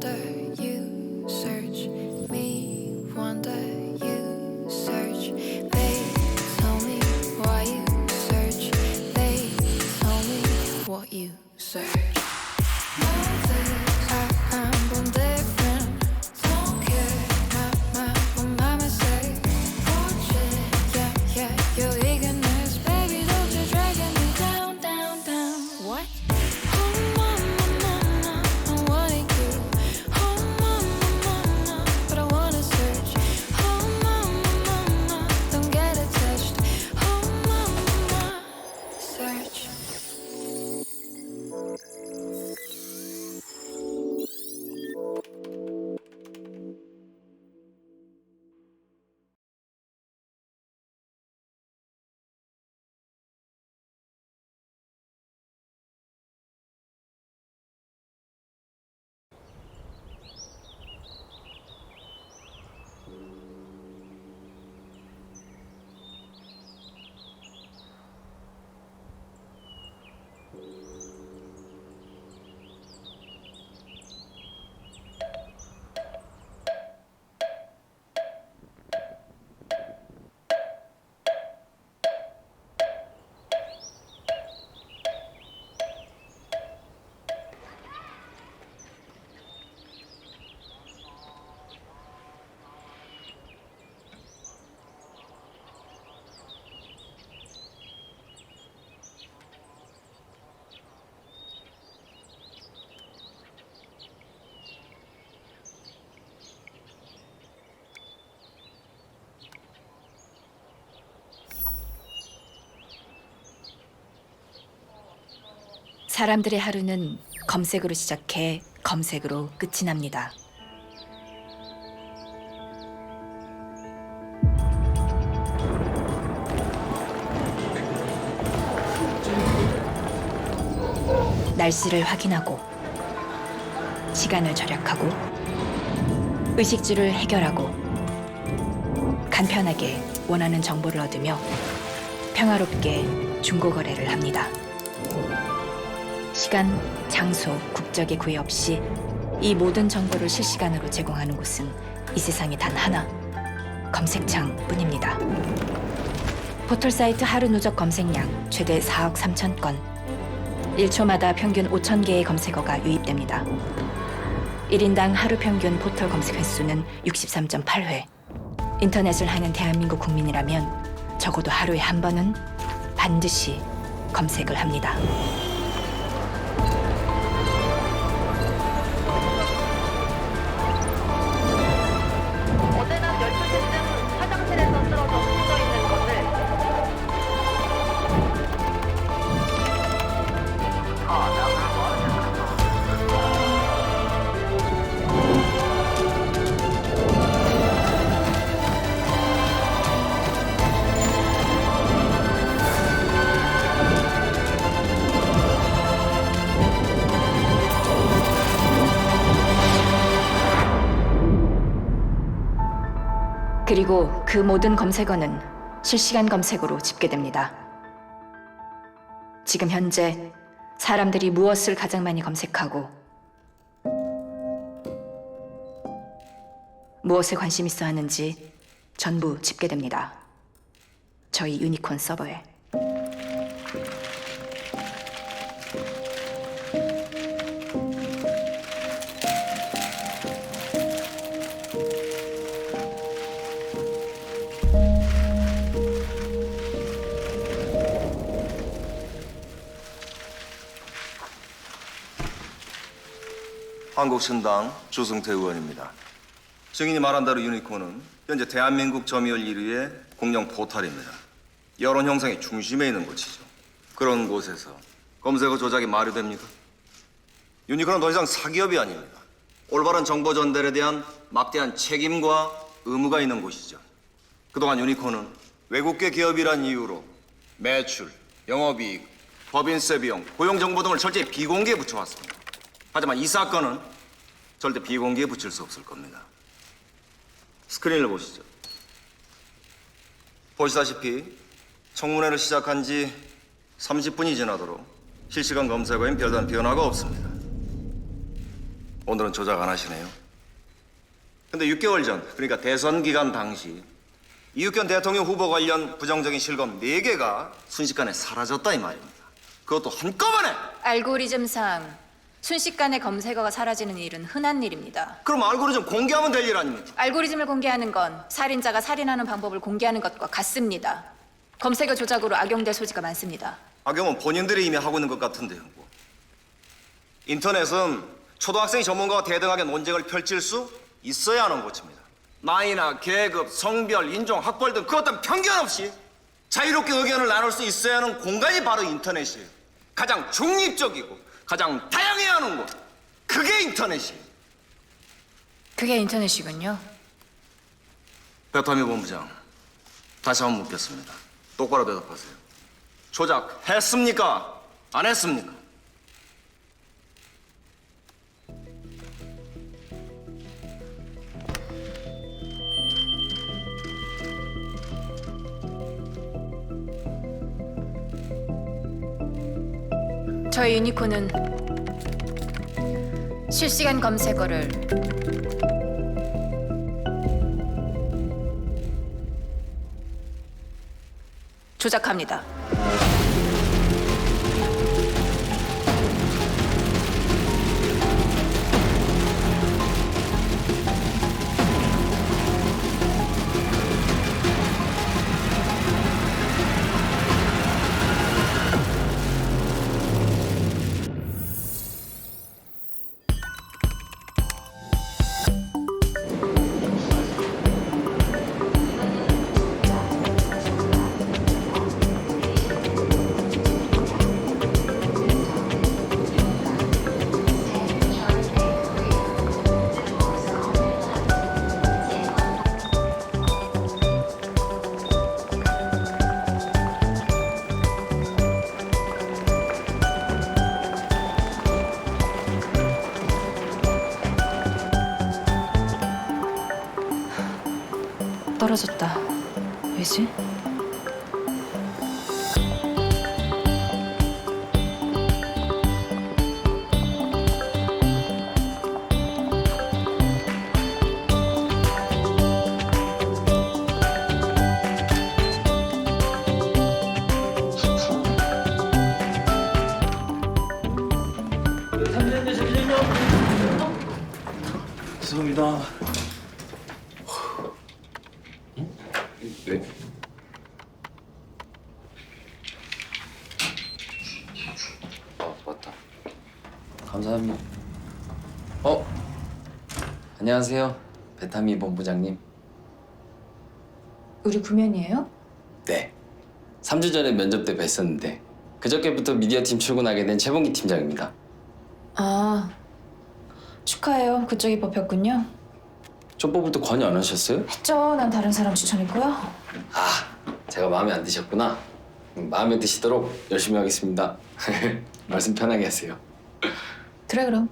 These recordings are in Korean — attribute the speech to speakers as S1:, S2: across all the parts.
S1: wonder, you search me, wonder, you search. They tell me why you search. They tell me what you search. I'm born different. Don't care, what mama say. Watch it, yeah, your eagerness, baby, don't you dragging me down, down, down. What? Oh mama, I want you. Oh mama, but I wanna search. Oh mama, don't get attached. Oh mama, search.
S2: 사람들의 하루는 검색으로 시작해 검색으로 끝이 납니다. 날씨를 확인하고, 시간을 절약하고, 의식주를 해결하고, 간편하게 원하는 정보를 얻으며 평화롭게 중고거래를 합니다. 시간, 장소, 국적의 구애 없이 이 모든 정보를 실시간으로 제공하는 곳은 이 세상에 단 하나, 검색창뿐입니다. 포털사이트 하루 누적 검색량 최대 4억 3천 건, 1초마다 평균 5천 개의 검색어가 유입됩니다. 1인당 하루 평균 포털 검색 횟수는 63.8회. 인터넷을 하는 대한민국 국민이라면 적어도 하루에 한 번은 반드시 검색을 합니다.
S3: 어제는 12시쯤 화장실에서 쓰러져 숨져 있는 것을
S2: 그리고 그 모든 검색어는 실시간 검색으로 집계됩니다. 지금 현재 사람들이 무엇을 가장 많이 검색하고 무엇에 관심 있어 하는지 전부 집계됩니다. 저희 유니콘 서버에.
S4: 한국신당 주승태 의원입니다. 증인이 말한 대로 유니콘은 현재 대한민국 점유율 1위의 공영 포털입니다. 여론 형성의 중심에 있는 곳이죠. 그런 곳에서 검색어 조작이 말이 됩니까? 유니콘은 더 이상 사기업이 아닙니다. 올바른 정보 전달에 대한 막대한 책임과 의무가 있는 곳이죠. 그동안 유니콘은 외국계 기업이란 이유로 매출, 영업이익, 법인세 비용, 고용정보 등을 철저히 비공개에 붙여왔습니다. 하지만 이 사건은 절대 비공개에 붙일 수 없을 겁니다. 스크린을 보시죠. 보시다시피 청문회를 시작한 지 30분이 지나도록 실시간 검색어엔 별다른 변화가 없습니다. 오늘은 조작 안 하시네요. 근데 6개월 전, 그러니까 대선 기간 당시 이육현 대통령 후보 관련 부정적인 실검 4개가 순식간에 사라졌다 이 말입니다. 그것도 한꺼번에!
S2: 알고리즘상 순식간에 검색어가 사라지는 일은 흔한 일입니다.
S4: 그럼 알고리즘 공개하면 될 일 아닙니까?
S2: 알고리즘을 공개하는 건 살인자가 살인하는 방법을 공개하는 것과 같습니다. 검색어 조작으로 악용될 소지가 많습니다.
S4: 악용은 본인들이 이미 하고 있는 것 같은데요. 뭐. 인터넷은 초등학생 전문가와 대등하게 논쟁을 펼칠 수 있어야 하는 곳입니다. 나이나 계급, 성별, 인종, 학벌 등 그 어떤 편견 없이 자유롭게 의견을 나눌 수 있어야 하는 공간이 바로 인터넷이에요. 가장 중립적이고 가장 다양해야 하는 곳. 그게 인터넷이에요.
S2: 그게 인터넷이군요.
S4: 배타미 본부장, 다시 한번 묻겠습니다. 똑바로 대답하세요. 조작했습니까? 안 했습니까?
S2: 저희 유니콘은 실시간 검색어를 조작합니다. 떨어졌다. 왜지?
S5: 죄송합니다. 네. 맞다. 감사합니다. 안녕하세요. 베타미 본부장님.
S2: 우리 구면이에요?
S5: 네. 3주 전에 면접 때 뵀었는데 그저께부터 미디어팀 출근하게 된 최봉기 팀장입니다.
S2: 아, 축하해요. 그쪽이 뽑혔군요.
S5: 저 뽑을 때 건의 안 하셨어요?
S2: 했죠. 난 다른 사람 추천했고요.
S5: 제가 마음에 안 드셨구나. 마음에 드시도록 열심히 하겠습니다. 말씀 편하게 하세요.
S2: 그래 그럼.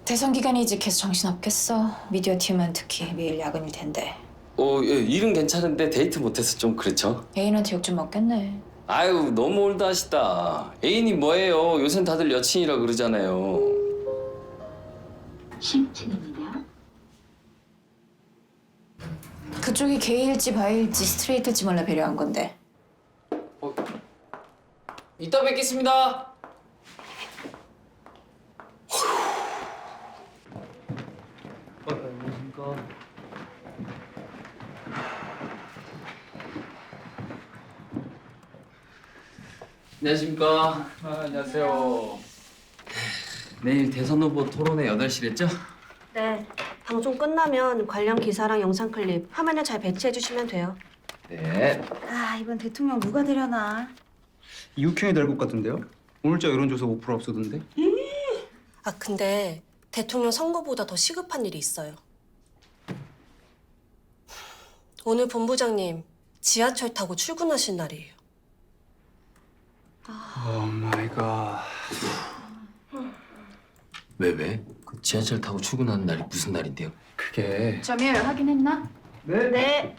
S2: 대선 기간이지 계속 정신없겠어. 미디어 팀은 특히 매일 야근일 텐데.
S5: 예, 일은 괜찮은데 데이트 못해서 좀 그렇죠?
S2: 애인한테 욕 좀 먹겠네.
S5: 아유, 너무 올드하시다. 애인이 뭐예요? 요샌 다들 여친이라 그러잖아요.
S2: 그쪽이 게이일지 바이일지 스트레이트일지 몰라 배려한 건데.
S5: 이따 뵙겠습니다. 안녕하십니까. 안녕하세요. 내일 대선 후보 토론회 8시랬죠?
S6: 네. 방송 끝나면 관련 기사랑 영상 클립 화면에 잘 배치해 주시면 돼요.
S5: 네.
S7: 아, 이번 대통령 누가 되려나?
S8: 이국형이 될 것 같은데요? 오늘자 여론조사 5% 앞서던데?
S6: 아, 근데 대통령 선거보다 더 시급한 일이 있어요. 오늘 본부장님 지하철 타고 출근하신 날이에요.
S8: 오 마이 갓.
S5: 왜? 그 지하철 타고 출근하는 날이 무슨 날인데요?
S8: 그게
S2: 점유율 확인했나?
S6: 네.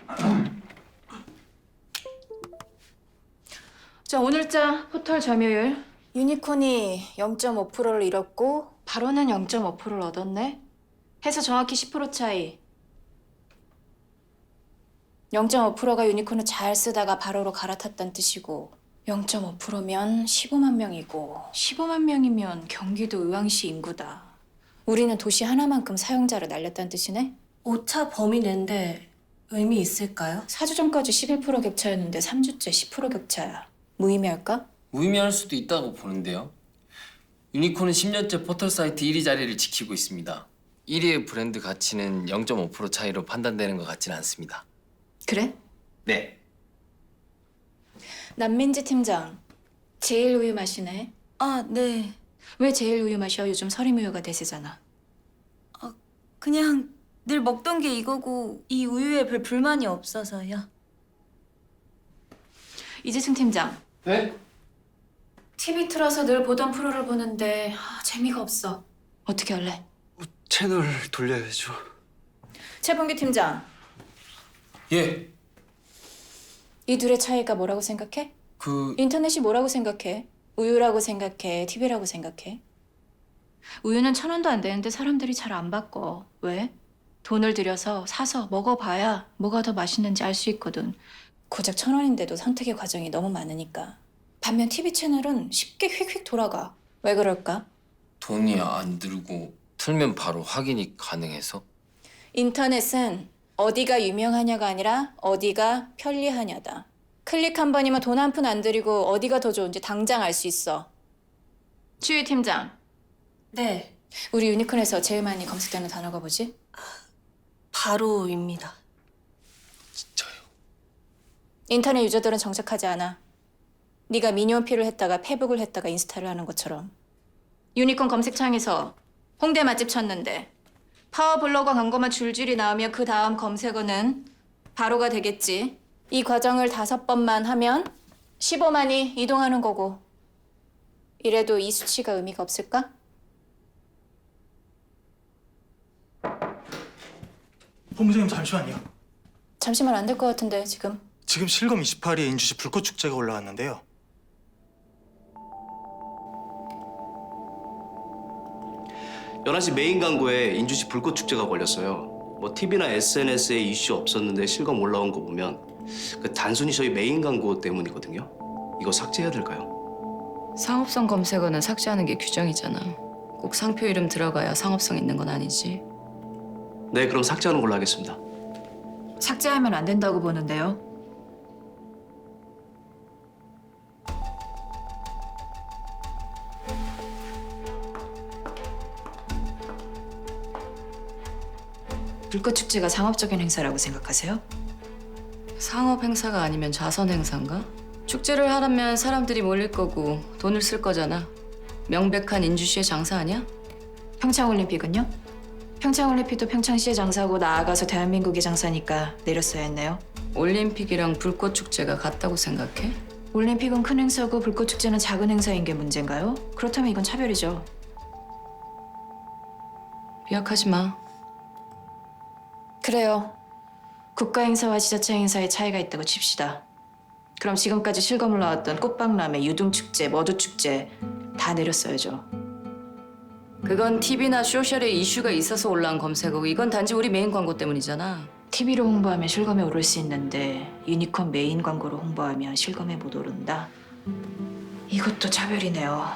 S2: 자, 오늘자 포털 점유율 유니콘이 0.5%를 잃었고 바로는 0.5%를 얻었네. 해서 정확히 10% 차이. 0.5%가 유니콘을 잘 쓰다가 바로로 갈아탔다는 뜻이고 0.5%면 15만 명이고 15만 명이면 경기도 의왕시 인구다. 우리는 도시 하나만큼 사용자를 날렸다는 뜻이네?
S6: 오차 범위 내인데 의미 있을까요?
S2: 4주 전까지 11% 격차였는데 3주째 10% 격차야. 무의미할까?
S5: 무의미할 수도 있다고 보는데요. 유니콘은 10년째 포털 사이트 1위 자리를 지키고 있습니다. 1위의 브랜드 가치는 0.5% 차이로 판단되는 것 같지는 않습니다.
S2: 그래?
S5: 네.
S2: 남민지 팀장, 제일 우유 마시네.
S7: 아, 네.
S2: 왜 제일 우유 마셔? 요즘 서림우유가 대세잖아.
S7: 그냥 늘 먹던 게 이거고 이 우유에 별 불만이 없어서요.
S2: 이재승 팀장,
S5: 네?
S2: TV 틀어서 늘 보던 프로를 보는데 재미가 없어. 어떻게 할래?
S8: 채널 돌려야죠.
S2: 최봉규 팀장,
S5: 예.
S2: 이 둘의 차이가 뭐라고 생각해? 인터넷이 뭐라고 생각해? 우유라고 생각해? TV라고 생각해? 우유는 1,000원도 안 되는데 사람들이 잘 안 바꿔. 왜? 돈을 들여서 사서 먹어봐야 뭐가 더 맛있는지 알 수 있거든. 고작 1,000원인데도 선택의 과정이 너무 많으니까. 반면 TV 채널은 쉽게 휙휙 돌아가. 왜 그럴까?
S5: 돈이 안 들고 틀면 바로 확인이 가능해서?
S2: 인터넷은 어디가 유명하냐가 아니라 어디가 편리하냐다. 클릭 한 번이면 돈 한 푼 안 들이고 어디가 더 좋은지 당장 알 수 있어. 추위 팀장,
S6: 네,
S2: 우리 유니콘에서 제일 많이 검색되는 단어가 뭐지?
S6: 바로입니다.
S5: 진짜요?
S2: 인터넷 유저들은 정색하지 않아. 네가 미니홈피를 했다가 페북을 했다가 인스타를 하는 것처럼. 유니콘 검색창에서 홍대 맛집 쳤는데 파워블로거 광고만 줄줄이 나오면 그 다음 검색어는 바로가 되겠지. 이 과정을 5번만 하면 15만이 이동하는 거고. 이래도 이 수치가 의미가 없을까?
S9: 본부장님 잠시만요.
S2: 잠시만 안 될 것 같은데 지금.
S9: 지금 실검 28위에 인주시 불꽃 축제가 올라왔는데요.
S10: 열한 시 메인 광고에 인주시 불꽃 축제가 걸렸어요. 뭐 TV나 SNS에 이슈 없었는데 실검 올라온 거 보면 그 단순히 저희 메인 광고 때문이거든요. 이거 삭제해야 될까요?
S11: 상업성 검색어는 삭제하는 게 규정이잖아. 꼭 상표 이름 들어가야 상업성 있는 건 아니지.
S10: 네, 그럼 삭제하는 걸로 하겠습니다.
S2: 삭제하면 안 된다고 보는데요. 불꽃축제가 상업적인 행사라고 생각하세요?
S11: 상업 행사가 아니면 자선 행사인가? 축제를 하려면 사람들이 몰릴 거고 돈을 쓸 거잖아. 명백한 인주시의 장사 아니야?
S2: 평창올림픽은요? 평창올림픽도 평창시의 장사고 나아가서 대한민국의 장사니까 내렸어야 했네요.
S11: 올림픽이랑 불꽃 축제가 같다고 생각해?
S2: 올림픽은 큰 행사고 불꽃축제는 작은 행사인 게 문제인가요? 그렇다면 이건 차별이죠.
S11: 비약하지 마.
S2: 그래요. 국가 행사와 지자체 행사의 차이가 있다고 칩시다. 그럼 지금까지 실검을 나왔던 꽃박람회, 유등축제, 머두축제 다 내렸어야죠.
S11: 그건 TV나 소셜에 이슈가 있어서 올라온 검색어고 이건 단지 우리 메인 광고 때문이잖아.
S2: TV로 홍보하면 실검에 오를 수 있는데 유니콘 메인 광고로 홍보하면 실검에 못 오른다? 이것도 차별이네요.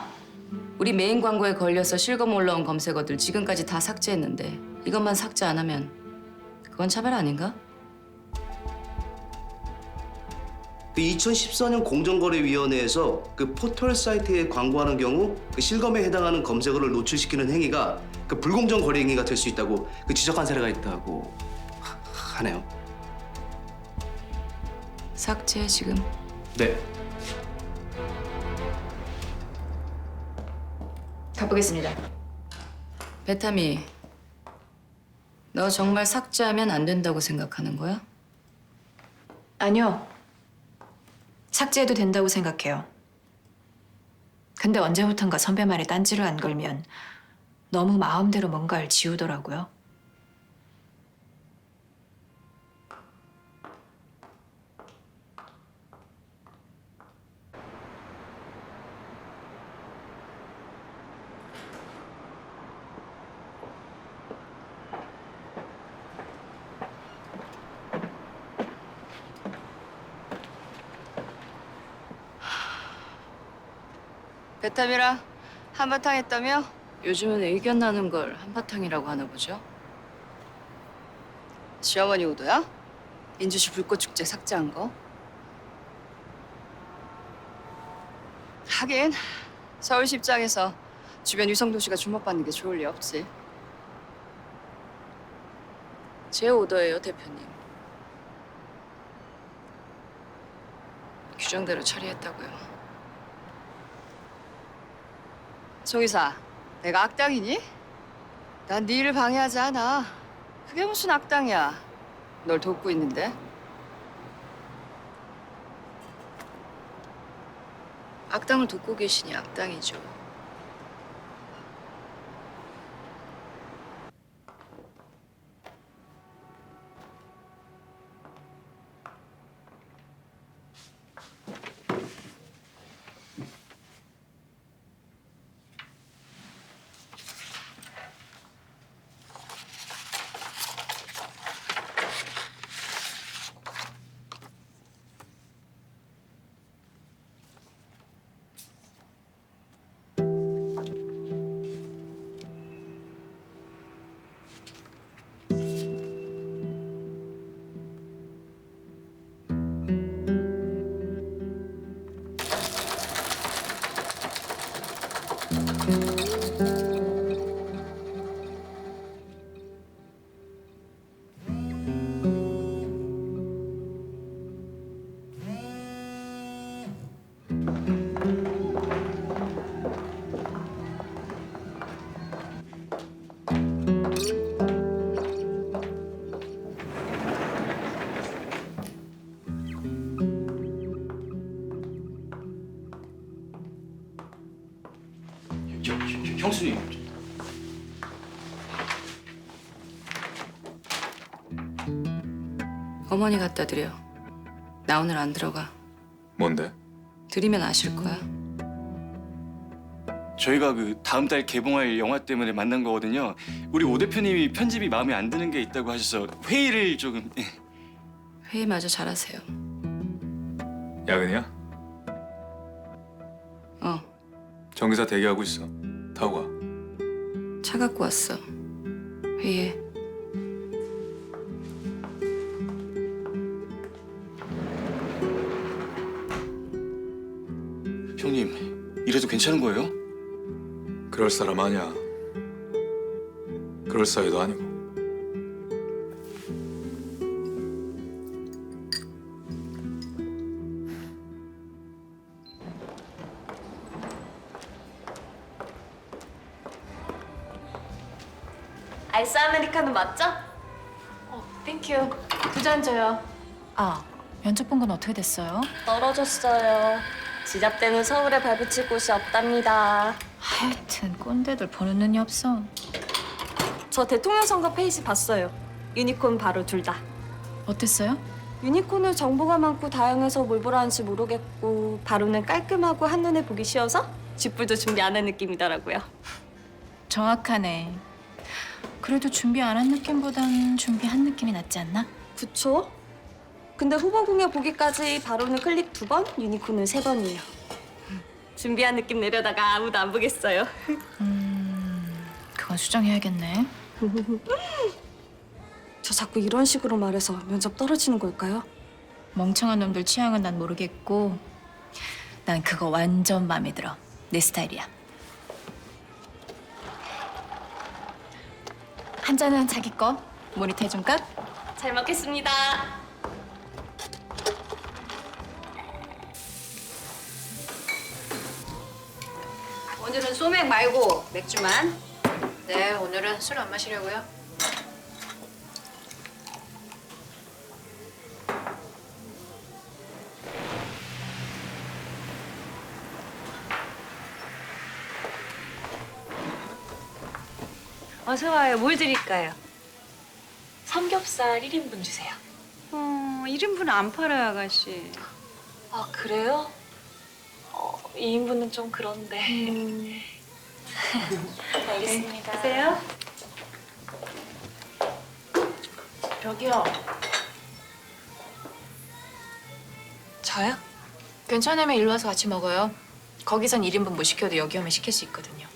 S11: 우리 메인 광고에 걸려서 실검 올라온 검색어들 지금까지 다 삭제했는데 이것만 삭제 안 하면 그건 차별 아닌가?
S10: 그 2014년 공정거래위원회에서 그 포털 사이트에 광고하는 경우 그 실검에 해당하는 검색어를 노출시키는 행위가 그 불공정 거래 행위가 될 수 있다고 그 지적한 사례가 있다고 하네요.
S11: 삭제해 지금.
S10: 네.
S2: 가보겠습니다.
S11: 베타미, 너 정말 삭제하면 안 된다고 생각하는 거야?
S2: 아니요. 삭제해도 된다고 생각해요. 근데 언제부턴가 선배 말에 딴지를 안 걸면 너무 마음대로 뭔가를 지우더라고요.
S11: 베타미라 한바탕 했다며? 요즘은 의견 나눈 걸 한바탕이라고 하나 보죠. 시어머니 의도야? 인주시 불꽃축제 삭제한 거? 하긴 서울시 입장에서 주변 위성도시가 주목받는 게 좋을 리 없지. 제 오더예요, 대표님. 규정대로 처리했다고요. 송이사, 내가 악당이니? 난 네 일을 방해하지 않아. 그게 무슨 악당이야. 널 돕고 있는데. 악당을 돕고 계시니 악당이죠.
S8: 형수님.
S11: 어머니 갖다 드려. 나 오늘 안 들어가.
S12: 뭔데?
S11: 드리면 아실 거야.
S8: 저희가 그 다음 달 개봉할 영화 때문에 만난 거거든요. 우리 오 대표님이 편집이 마음에 안 드는 게 있다고 하셔서 회의를 조금.
S11: 회의마저 잘하세요.
S12: 야근이야?
S11: 어,
S12: 정기사 대기하고 있어. 타고 가.
S11: 차 갖고 왔어. 회의해.
S8: 형님, 이래도 괜찮은 거예요?
S12: 그럴 사람 아니야. 그럴 사이도 아니고.
S6: 아이스 아메리카노 맞죠?
S2: 땡큐. 2잔 줘요. 아, 면접 본 건 어떻게 됐어요?
S6: 떨어졌어요. 지잡 때는 서울에 발붙일 곳이 없답니다.
S2: 하여튼 꼰대들 보는 눈이 없어.
S6: 저 대통령 선거 페이지 봤어요. 유니콘 바로 둘 다.
S2: 어땠어요?
S6: 유니콘은 정보가 많고 다양해서 뭘 보라는지 모르겠고 바로는 깔끔하고 한눈에 보기 쉬워서 쥐뿔도 준비 안 한 느낌이더라고요.
S2: 정확하네. 그래도 준비 안 한 느낌보단 준비한 느낌이 낫지 않나?
S6: 그쵸? 근데 후보 공약 보기까지 바로는 클릭 2번, 유니콘은 3번이에요. 준비한 느낌 내려다가 아무도 안 보겠어요.
S2: 그건 수정해야겠네.
S6: 저 자꾸 이런 식으로 말해서 면접 떨어지는 걸까요?
S2: 멍청한 놈들 취향은 난 모르겠고 난 그거 완전 마음에 들어. 내 스타일이야. 한 잔은 자기 거. 모니터 해줄까?
S6: 잘 먹겠습니다.
S11: 오늘은 소맥 말고 맥주만. 네, 오늘은 술 안 마시려고요.
S6: 어서 와요. 뭘 드릴까요?
S2: 삼겹살 1인분 주세요.
S11: 1인분 안 팔아요, 아가씨.
S2: 아, 그래요? 2인분은 좀 그런데. 알겠습니다.
S6: 드세요.
S2: 저기요. 저요? 괜찮으면 일로 와서 같이 먹어요. 거기선 1인분 못 시켜도 여기 오면 시킬 수 있거든요.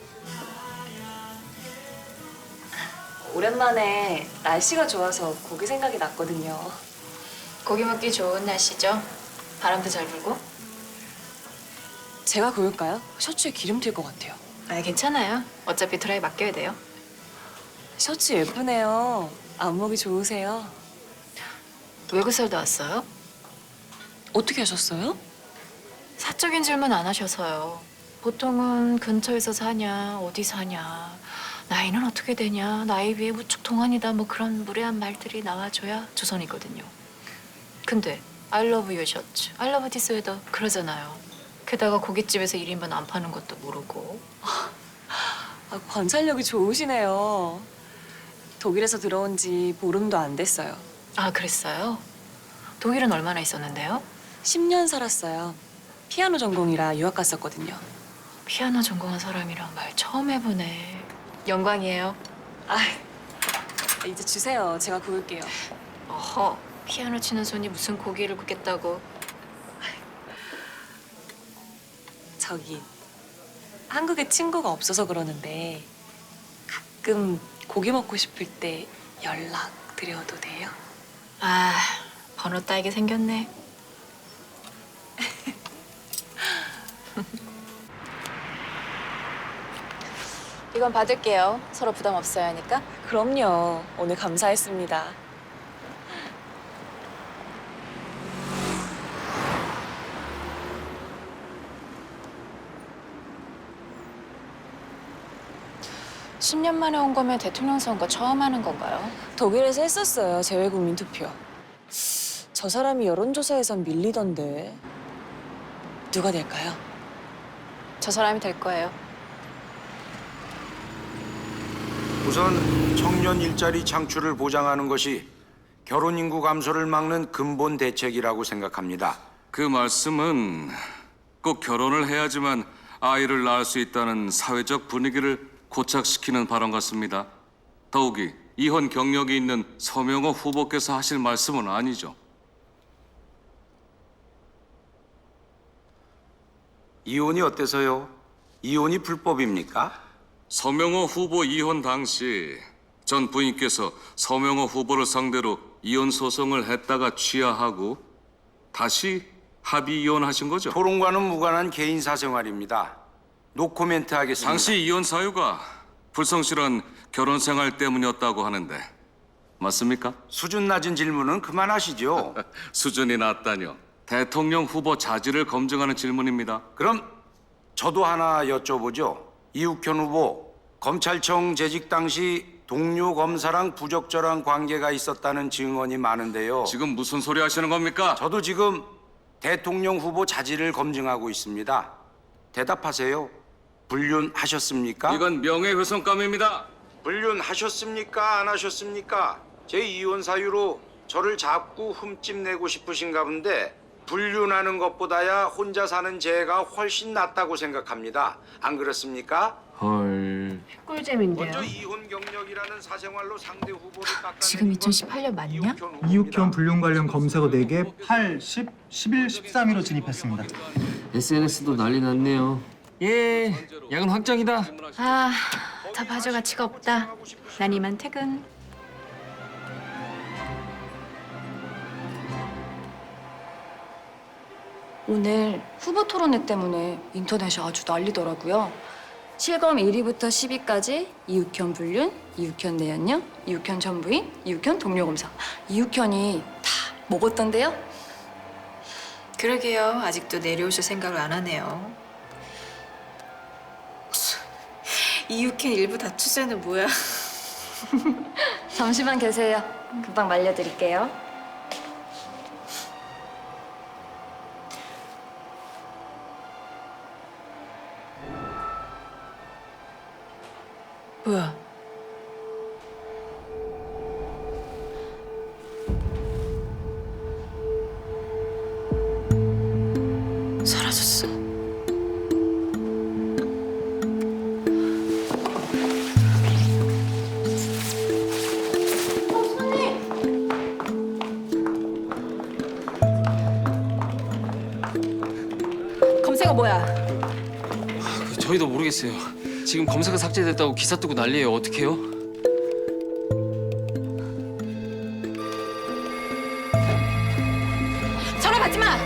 S6: 오랜만에 날씨가 좋아서 고기 생각이 났거든요.
S2: 고기 먹기 좋은 날씨죠? 바람도 잘 불고?
S6: 제가 구울까요? 셔츠에 기름 튈 것 같아요.
S2: 아, 괜찮아요. 어차피 드라이 맡겨야 돼요.
S6: 셔츠 예쁘네요. 안목이 좋으세요.
S2: 외국 살다 왔어요?
S6: 어떻게 하셨어요?
S2: 사적인 질문 안 하셔서요. 보통은 근처에서 사냐, 어디 사냐, 나이는 어떻게 되냐, 나이 비해 무척 동안이다 뭐 그런 무례한 말들이 나와줘야 조선이거든요. 근데 I love your 셔츠, I love this weather 그러잖아요. 게다가 고깃집에서 1인분 안 파는 것도 모르고.
S6: 아, 관찰력이 좋으시네요. 독일에서 들어온 지 보름도 안 됐어요.
S2: 아, 그랬어요? 독일은 얼마나 있었는데요?
S6: 10년 살았어요. 피아노 전공이라 유학 갔었거든요.
S2: 피아노 전공한 사람이랑 말 처음 해보네. 영광이에요.
S6: 아, 이제 주세요. 제가 구울게요.
S2: 어허, 피아노 치는 손이 무슨 고기를 굽겠다고.
S6: 저기 한국에 친구가 없어서 그러는데 가끔 고기 먹고 싶을 때 연락 드려도 돼요?
S2: 아, 번호 따이게 생겼네. 이건 받을게요. 서로 부담 없어야 하니까.
S6: 그럼요. 오늘 감사했습니다.
S2: 십 년 만에 온 거면 대통령 선거 처음 하는 건가요?
S6: 독일에서 했었어요. 재외국민 투표. 저 사람이 여론조사에선 밀리던데. 누가 될까요?
S2: 저 사람이 될 거예요.
S13: 우선 청년 일자리 창출을 보장하는 것이 결혼 인구 감소를 막는 근본 대책이라고 생각합니다.
S14: 그 말씀은 꼭 결혼을 해야지만 아이를 낳을 수 있다는 사회적 분위기를 고착시키는 발언 같습니다. 더욱이 이혼 경력이 있는 서명호 후보께서 하실 말씀은 아니죠.
S13: 이혼이 어때서요? 이혼이 불법입니까?
S14: 서명호 후보 이혼 당시 전 부인께서 서명호 후보를 상대로 이혼 소송을 했다가 취하하고 다시 합의 이혼하신 거죠?
S13: 토론과는 무관한 개인 사생활입니다. 노코멘트 하겠습니다.
S14: 당시 이혼 사유가 불성실한 결혼 생활 때문이었다고 하는데 맞습니까?
S13: 수준 낮은 질문은 그만하시죠.
S14: 수준이 낮다뇨. 대통령 후보 자질을 검증하는 질문입니다.
S13: 그럼 저도 하나 여쭤보죠. 이욱현 후보, 검찰청 재직 당시 동료 검사랑 부적절한 관계가 있었다는 증언이 많은데요.
S14: 지금 무슨 소리 하시는 겁니까?
S13: 저도 지금 대통령 후보 자질을 검증하고 있습니다. 대답하세요. 불륜하셨습니까?
S14: 이건 명예훼손감입니다.
S13: 불륜하셨습니까? 안 하셨습니까? 제 이혼 사유로 저를 자꾸 흠집내고 싶으신가 본데 불륜하는 것보다야 혼자 사는 제가 훨씬 낫다고 생각합니다. 안 그렇습니까?
S5: 헐.
S2: 꿀잼인데요.
S13: 먼저 이혼 경력이라는 사생활로 상대 후보를 깎아내는
S2: 지금 2018년 맞냐?
S9: 이욱현 불륜 관련 검색어 4개 8, 10, 11, 13위로 진입했습니다.
S5: SNS도 난리 났네요. 예, 야근 확정이다.
S2: 아, 다 봐줄 가치가 없다. 난 이만 퇴근.
S11: 오늘 후보 토론회 때문에 인터넷이 아주 난리더라고요. 실검 1위부터 10위까지 이욱현 불륜, 이욱현 내연녀, 이욱현 전 부인, 이욱현 동료 검사. 이욱현이 다 먹었던데요?
S2: 그러게요. 아직도 내려오실 생각을 안 하네요. 이육현 일부 다투자는 뭐야?
S11: 잠시만 계세요. 금방 말려드릴게요.
S2: 뭐야? 사라졌어. 검색어 뭐야?
S5: 모르겠어요. 지금 검색어 삭제됐다고 기사 뜨고 난리예요. 어떡해요?
S2: 전화 받지 마.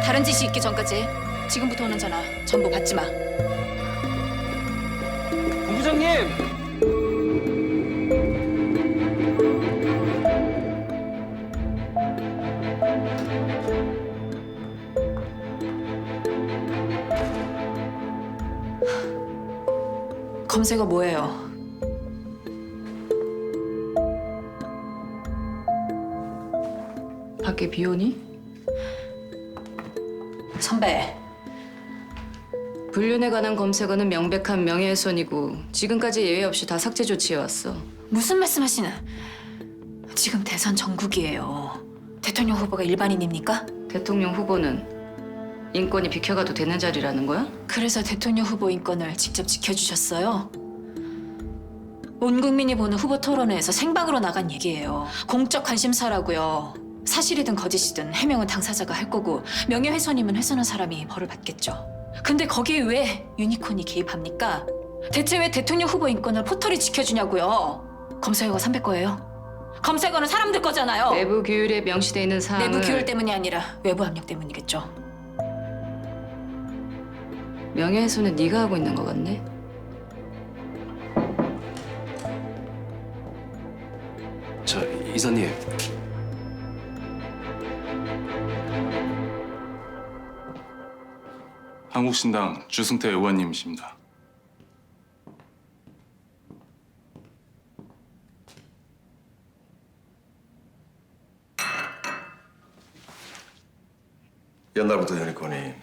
S2: 다른 짓이 있기 전까지 지금부터 오는 전화 전부 받지 마.
S5: 본부장님!
S2: 검색어 뭐예요?
S11: 밖에 비 오니?
S2: 선배,
S11: 불륜에 관한 검색어는 명백한 명예훼손이고 지금까지 예외 없이 다 삭제 조치해왔어.
S2: 무슨 말씀하시는? 지금 대선 전국이에요. 대통령 후보가 일반인입니까?
S11: 대통령 후보는 인권이 비켜가도 되는 자리라는 거야?
S2: 그래서 대통령 후보 인권을 직접 지켜주셨어요? 온 국민이 보는 후보 토론회에서 생방으로 나간 얘기예요. 공적 관심사라고요. 사실이든 거짓이든 해명은 당사자가 할 거고 명예훼손이면 훼손한 사람이 벌을 받겠죠. 근데 거기에 왜 유니콘이 개입합니까? 대체 왜 대통령 후보 인권을 포털이 지켜주냐고요? 검색어가 300거예요? 검색어는 사람들 거잖아요.
S11: 내부 규율에 명시돼 있는 사항을
S2: 내부 규율 때문이 아니라 외부 압력 때문이겠죠.
S11: 명예훼손은 네가 하고 있는 것 같네.
S10: 저 이사님.
S12: 한국신당 주승태 의원님이십니다.
S4: 옛날부터 유니콘이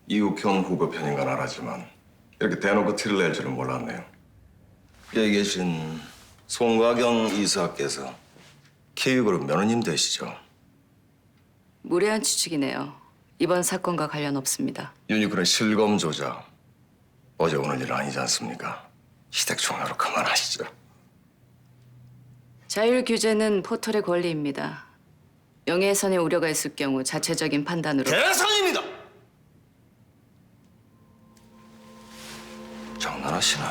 S4: 이욱현 후보 편인 건 알았지만 이렇게 대놓고 티를 낼 줄은 몰랐네요. 여기 계신 송가경 이사께서 K그룹 면허님 되시죠?
S11: 무례한 추측이네요. 이번 사건과 관련 없습니다.
S4: 유니콘의 실검 조작 어제 오늘 일 아니지 않습니까? 시댁 총회로 그만하시죠.
S11: 자율 규제는 포털의 권리입니다. 명예훼손의 우려가 있을 경우 자체적인 판단으로
S4: 대상입니다. 장난하시나?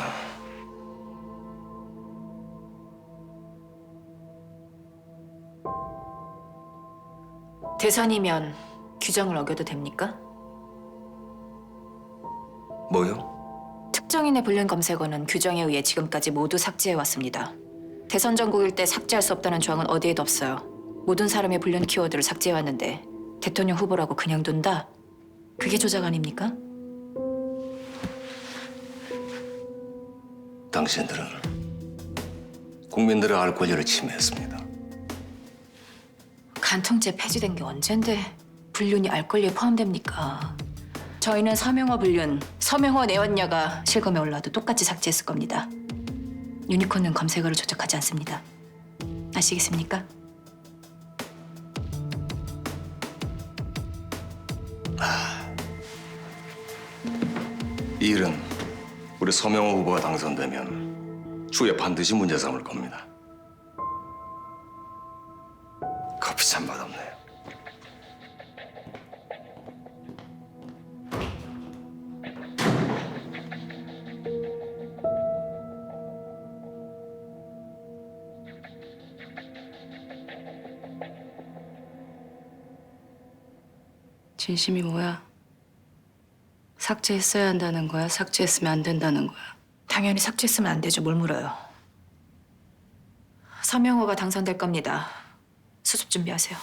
S2: 대선이면 규정을 어겨도 됩니까?
S4: 뭐요?
S2: 특정인의 불륜 검색어는 규정에 의해 지금까지 모두 삭제해왔습니다. 대선 전국일 때 삭제할 수 없다는 조항은 어디에도 없어요. 모든 사람의 불륜 키워드를 삭제해왔는데 대통령 후보라고 그냥 둔다? 그게 조작 아닙니까?
S4: 당신들은 국민들의 알 권리를 침해했습니다.
S2: 간통죄 폐지된 게 언젠데 불륜이 알 권리에 포함됩니까? 저희는 서명호 불륜, 서명호 내원녀가 실검에 올라도 똑같이 삭제했을 겁니다. 유니콘은 검색어를 조작하지 않습니다. 아시겠습니까?
S4: 이 일은 우리 서명호 후보가 당선되면 추후에 반드시 문제 삼을 겁니다. 커피 참 맛없네요.
S11: 진심이 뭐야? 삭제했어야 한다는 거야? 삭제했으면 안 된다는 거야?
S2: 당연히 삭제했으면 안 되죠. 뭘 물어요. 서명호가 당선될 겁니다. 수습 준비하세요.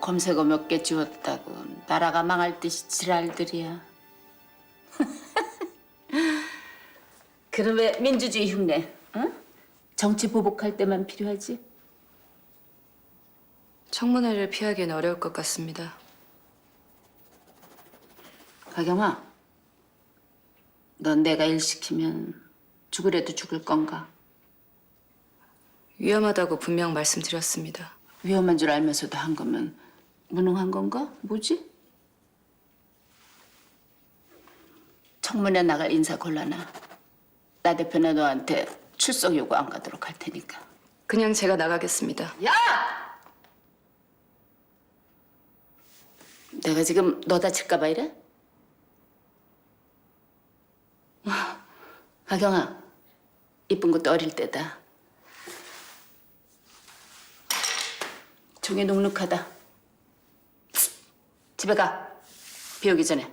S15: 검색어 몇 개 지웠다군. 나라가 망할 듯이 지랄들이야. 그럼 왜 민주주의 흉내? 응? 정치 보복할 때만 필요하지?
S2: 청문회를 피하기는 어려울 것 같습니다.
S15: 가경아, 넌 내가 일 시키면 죽으래도 죽을 건가?
S2: 위험하다고 분명 말씀드렸습니다.
S15: 위험한 줄 알면서도 한 거면 무능한 건가? 뭐지? 청문회 나갈 인사 골라놔. 나 대표나 너한테 출석 요구 안 가도록 할 테니까.
S2: 그냥 제가 나가겠습니다.
S15: 야! 내가 지금 너 다칠까 봐 이래? 가경아, 이쁜 것도 어릴 때다. 종이 눅눅하다. 집에 가. 비 오기 전에.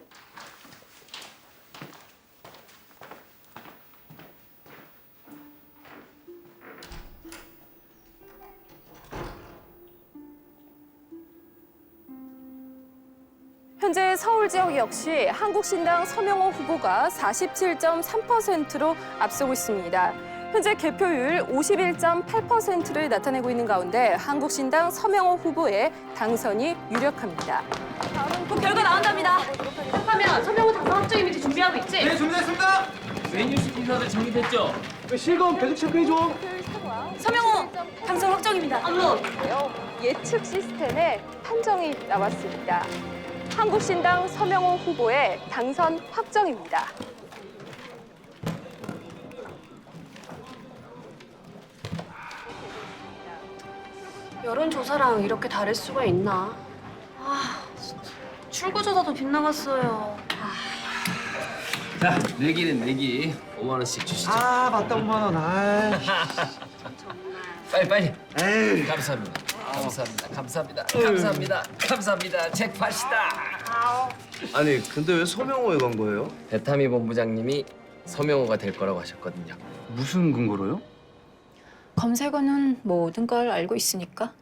S16: 현재 서울 지역 역시 한국신당 서명호 후보가 47.3%로 앞서고 있습니다. 현재 개표율 51.8%를 나타내고 있는 가운데 한국신당 서명호 후보의 당선이 유력합니다.
S6: 곧 결과 나온답니다. 하면 서명호 당선 확정 이미지 준비하고 있지?
S9: 네, 준비됐습니다.
S5: 메뉴식 인사들 정리됐죠?
S9: 실검 계속 체크해줘.
S6: 서명호 당선 확정입니다. 업로드.
S16: 예측 시스템에 판정이 나왔습니다. 한국신당 서명호 후보의 당선 확정입니다.
S6: 여론조사랑 이렇게 다를 수가 있나? 진짜. 출구조사도 빗나갔어요.
S5: 자, 내기는 내기. 5만 원씩 주시죠.
S9: 맞다, 5만 원.
S5: 빨리.
S9: 에이.
S5: 감사합니다. 감사합니다. 잭팟이다.
S10: 아니 근데 왜 서명호에 간 거예요?
S5: 배타미 본부장님이 서명호가 될 거라고 하셨거든요.
S8: 무슨 근거로요?
S2: 검색어는 모든 걸 알고 있으니까.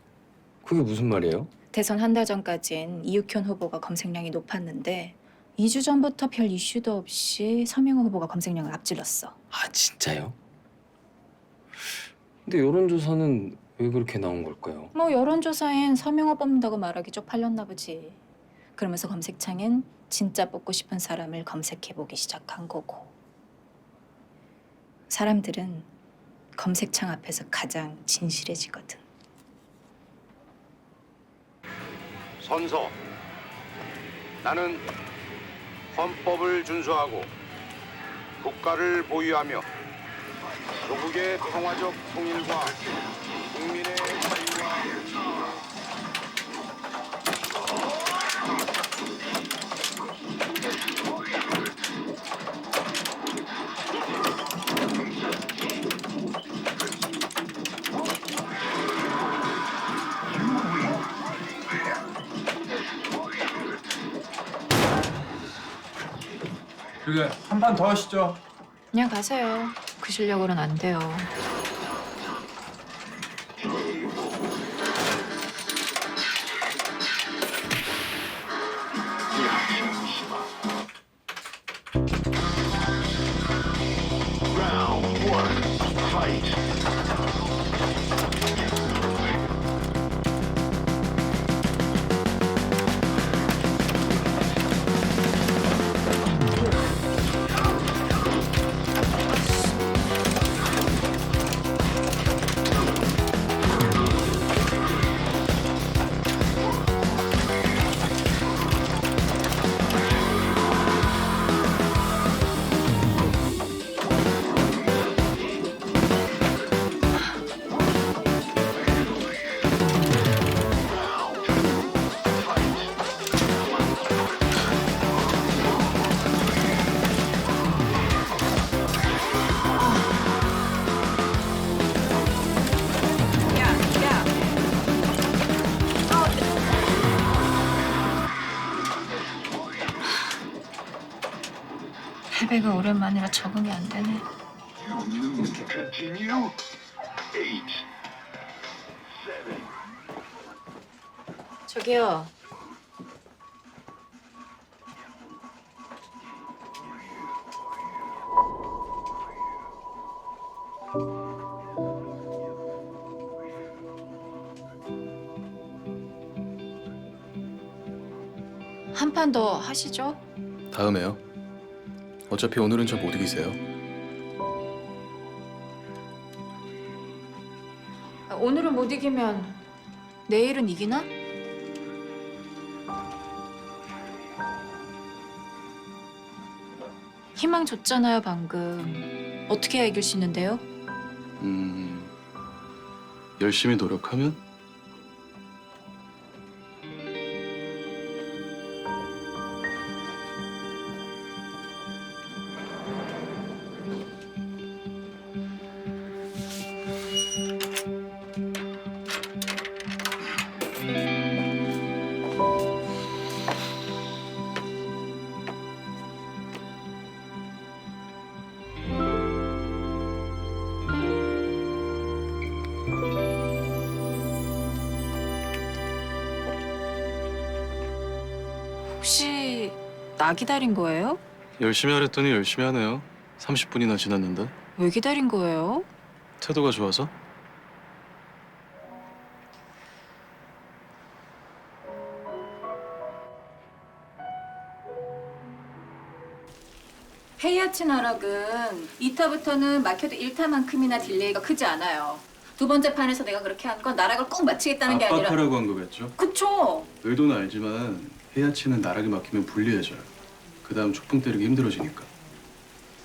S5: 그게 무슨 말이에요?
S2: 대선 한 달 전까진 이육현 후보가 검색량이 높았는데 2주 전부터 별 이슈도 없이 서명호 후보가 검색량을 앞질렀어.
S5: 아, 진짜요? 근데 여론조사는 왜 그렇게 나온 걸까요?
S2: 뭐 여론조사엔 서명호 뽑는다고 말하기 쪽팔렸나 보지. 그러면서 검색창엔 진짜 뽑고 싶은 사람을 검색해보기 시작한 거고. 사람들은 검색창 앞에서 가장 진실해지거든.
S13: 선서. 나는 헌법을 준수하고 국가를 보유하며 조국의 평화적 통일과 국민의 자유와
S9: 그게 한 판 더 하시죠.
S2: 그냥 가세요. 그 실력으로는 안 돼요. 패배가 오랜만이라 적응이 안 되네. 저기요. 판 더 하시죠.
S17: 다음에요. 어차피 오늘은 저 못 이기세요.
S2: 오늘은 못 이기면 내일은 이기나? 희망 줬잖아요, 방금. 어떻게 해야 이길 수 있는데요?
S17: 열심히 노력하면?
S2: 혹시 나 기다린 거예요?
S17: 열심히 하랬더니 열심히 하네요. 30분이나 지났는데.
S2: 왜 기다린 거예요?
S17: 태도가 좋아서?
S2: 헤이아치 나락은 2타부터는 막혀도 1타만큼이나 딜레이가 크지 않아요. 두 번째 판에서 내가 그렇게 한 건 나락을 꼭 마치겠다는 게 아니라.
S17: 압박하라고 한 거겠죠?
S2: 그쵸?
S17: 의도는 알지만 헤야치는 나락이 막히면 불리해져요. 그 다음 초풍 때리기 힘들어지니까.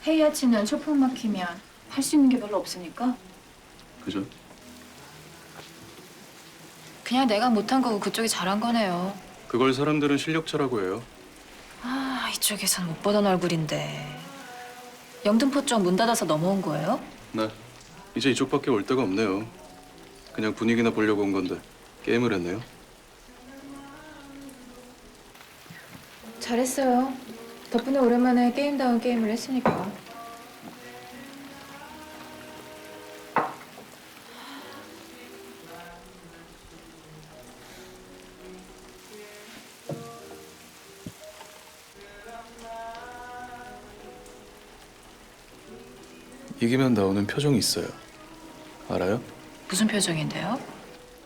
S2: 헤이아치는 초풍 막히면 할 수 있는 게 별로 없으니까.
S17: 그죠?
S2: 그냥 내가 못한 거고 그쪽이 잘한 거네요.
S17: 그걸 사람들은 실력자라고 해요.
S2: 아, 이쪽에선 못 보던 얼굴인데. 영등포 쪽 문 닫아서 넘어온 거예요?
S17: 네. 이제 이쪽밖에 올 데가 없네요. 그냥 분위기나 보려고 온 건데 게임을 했네요.
S2: 잘했어요. 덕분에 오랜만에 게임다운 게임을 했으니까.
S17: 이기면 나오는 표정이 있어요. 알아요?
S2: 무슨 표정인데요?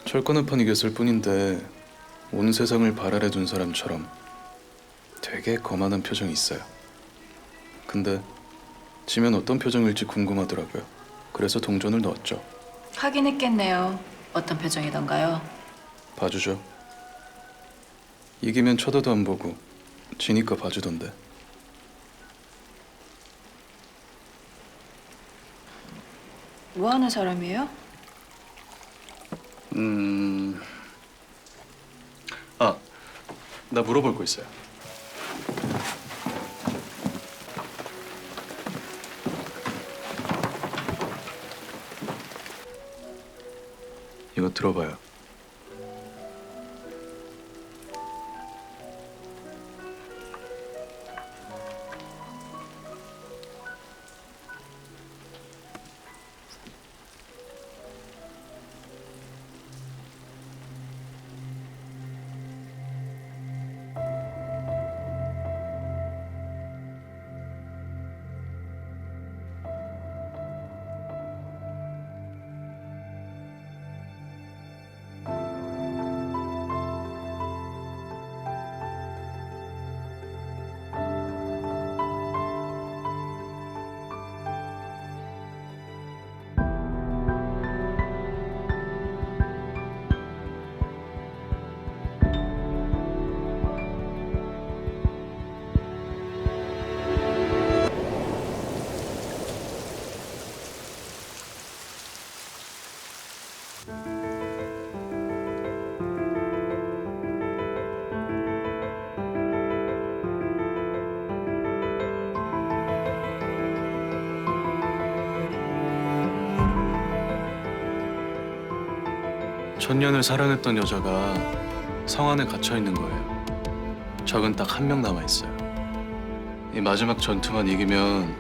S17: 철권 한 판 이겼을 뿐인데 온 세상을 발 아래 둔 사람처럼 되게 거만한 표정이 있어요. 근데 지면 어떤 표정일지 궁금하더라고요. 그래서 동전을 넣었죠.
S2: 하긴 했겠네요. 어떤 표정이던가요?
S17: 봐주죠. 이기면 쳐다도 안 보고 지니까 봐주던데.
S2: 뭐 하는 사람이에요?
S17: 나 물어볼 거 있어요. 이거 들어봐요. 천년을 사랑했던 여자가 성 안에 갇혀 있는 거예요. 적은 딱 한 명 남아 있어요. 이 마지막 전투만 이기면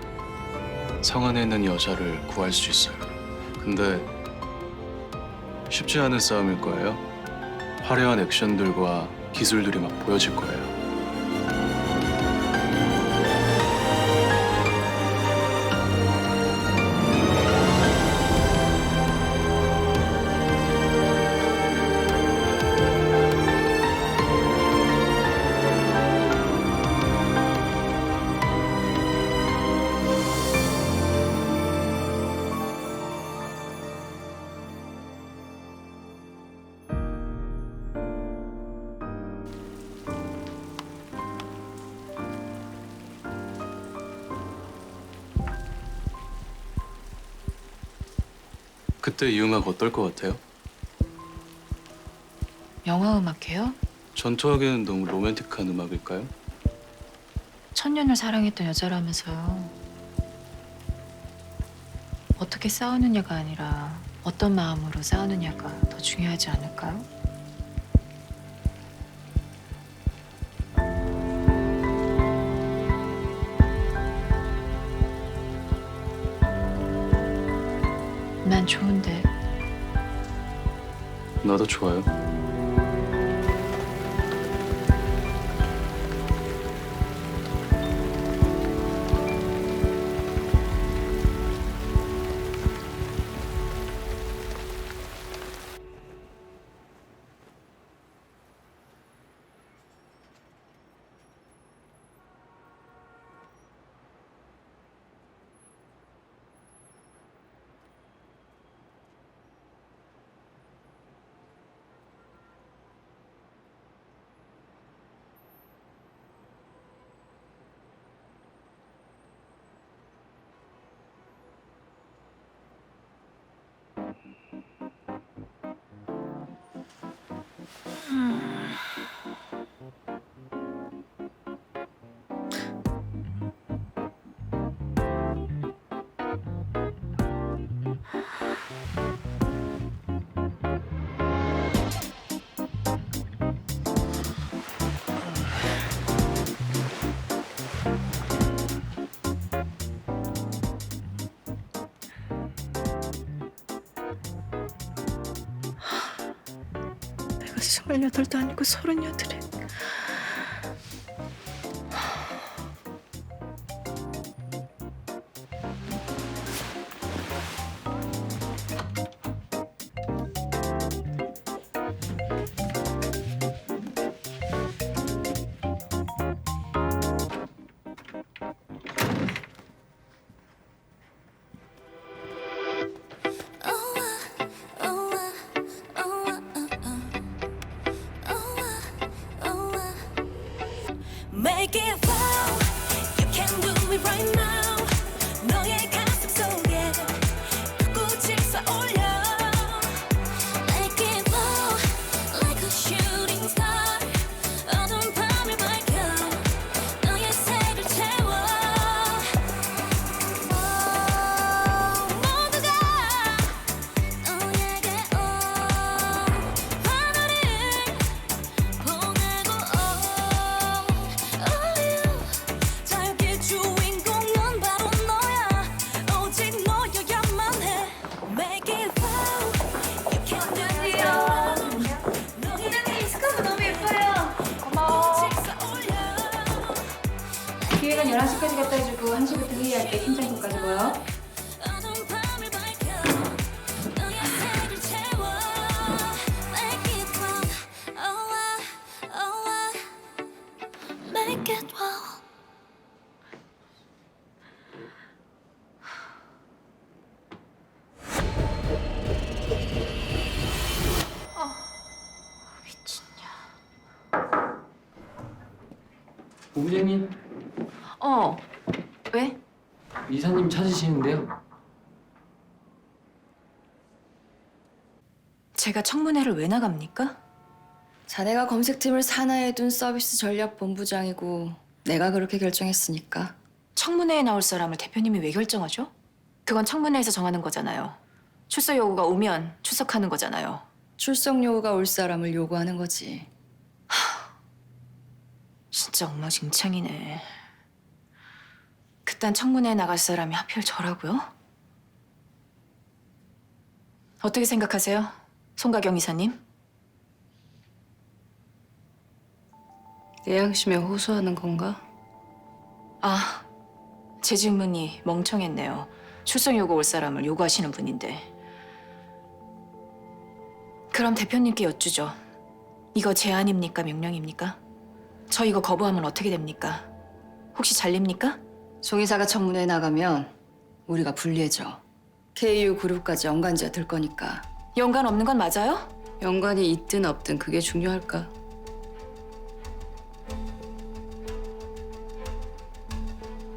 S17: 성 안에 있는 여자를 구할 수 있어요. 근데 쉽지 않은 싸움일 거예요. 화려한 액션들과 기술들이 막 보여질 거예요. 그때 이 음악 어떨 것 같아요?
S2: 영화 음악해요?
S17: 전투하기에는 너무 로맨틱한 음악일까요?
S2: 천년을 사랑했던 여자라면서요. 어떻게 싸우느냐가 아니라 어떤 마음으로 싸우느냐가 더 중요하지 않을까요? 난 좋은데.
S17: 나도 좋아요.
S2: 내가 28도 아니고 38에.
S1: Make it wow, you can do it right now. 너의 가슴 속에 꽃을 쏘올려. Make it wow, like a shooting star. 어두운 밤을 밝혀 너의 색을 채워. 모두가 너에게 하늘을 보내고 달빛 주인공은 바로 너야. 오직 너여야만 해. Make it wow, you can do it.
S7: 소장님 스카프 너무 예뻐요. 고마워.
S2: 기획은 11시까지 갖다 해주고 1시부터 회의할 때 팀장님까지 모여.
S1: 어두운 밤을 밝혀 너의 색을 채워. Make it wow, oh wow, oh wow. Make it wow.
S5: 본부장님,
S2: 왜?
S5: 이사님 찾으시는데요.
S2: 제가 청문회를 왜 나갑니까?
S11: 자네가 검색팀을 산하에 둔 서비스 전략 본부장이고 내가 그렇게 결정했으니까.
S2: 청문회에 나올 사람을 대표님이 왜 결정하죠? 그건 청문회에서 정하는 거잖아요. 출석 요구가 오면 출석하는 거잖아요.
S11: 출석 요구가 올 사람을 요구하는 거지.
S2: 진짜 엉망진창이네. 그딴 청문회에 나갈 사람이 하필 저라고요? 어떻게 생각하세요? 송가경 이사님?
S11: 내 양심에 호소하는 건가?
S2: 아, 제 질문이 멍청했네요. 출석 요구 올 사람을 요구하시는 분인데. 그럼 대표님께 여쭈죠. 이거 제안입니까? 명령입니까? 저 이거 거부하면 어떻게 됩니까? 혹시 잘립니까?
S11: 송 이사가 청문회에 나가면 우리가 불리해져. KU 그룹까지 연관지가 들 거니까.
S2: 연관 없는 건 맞아요?
S11: 연관이 있든 없든 그게 중요할까?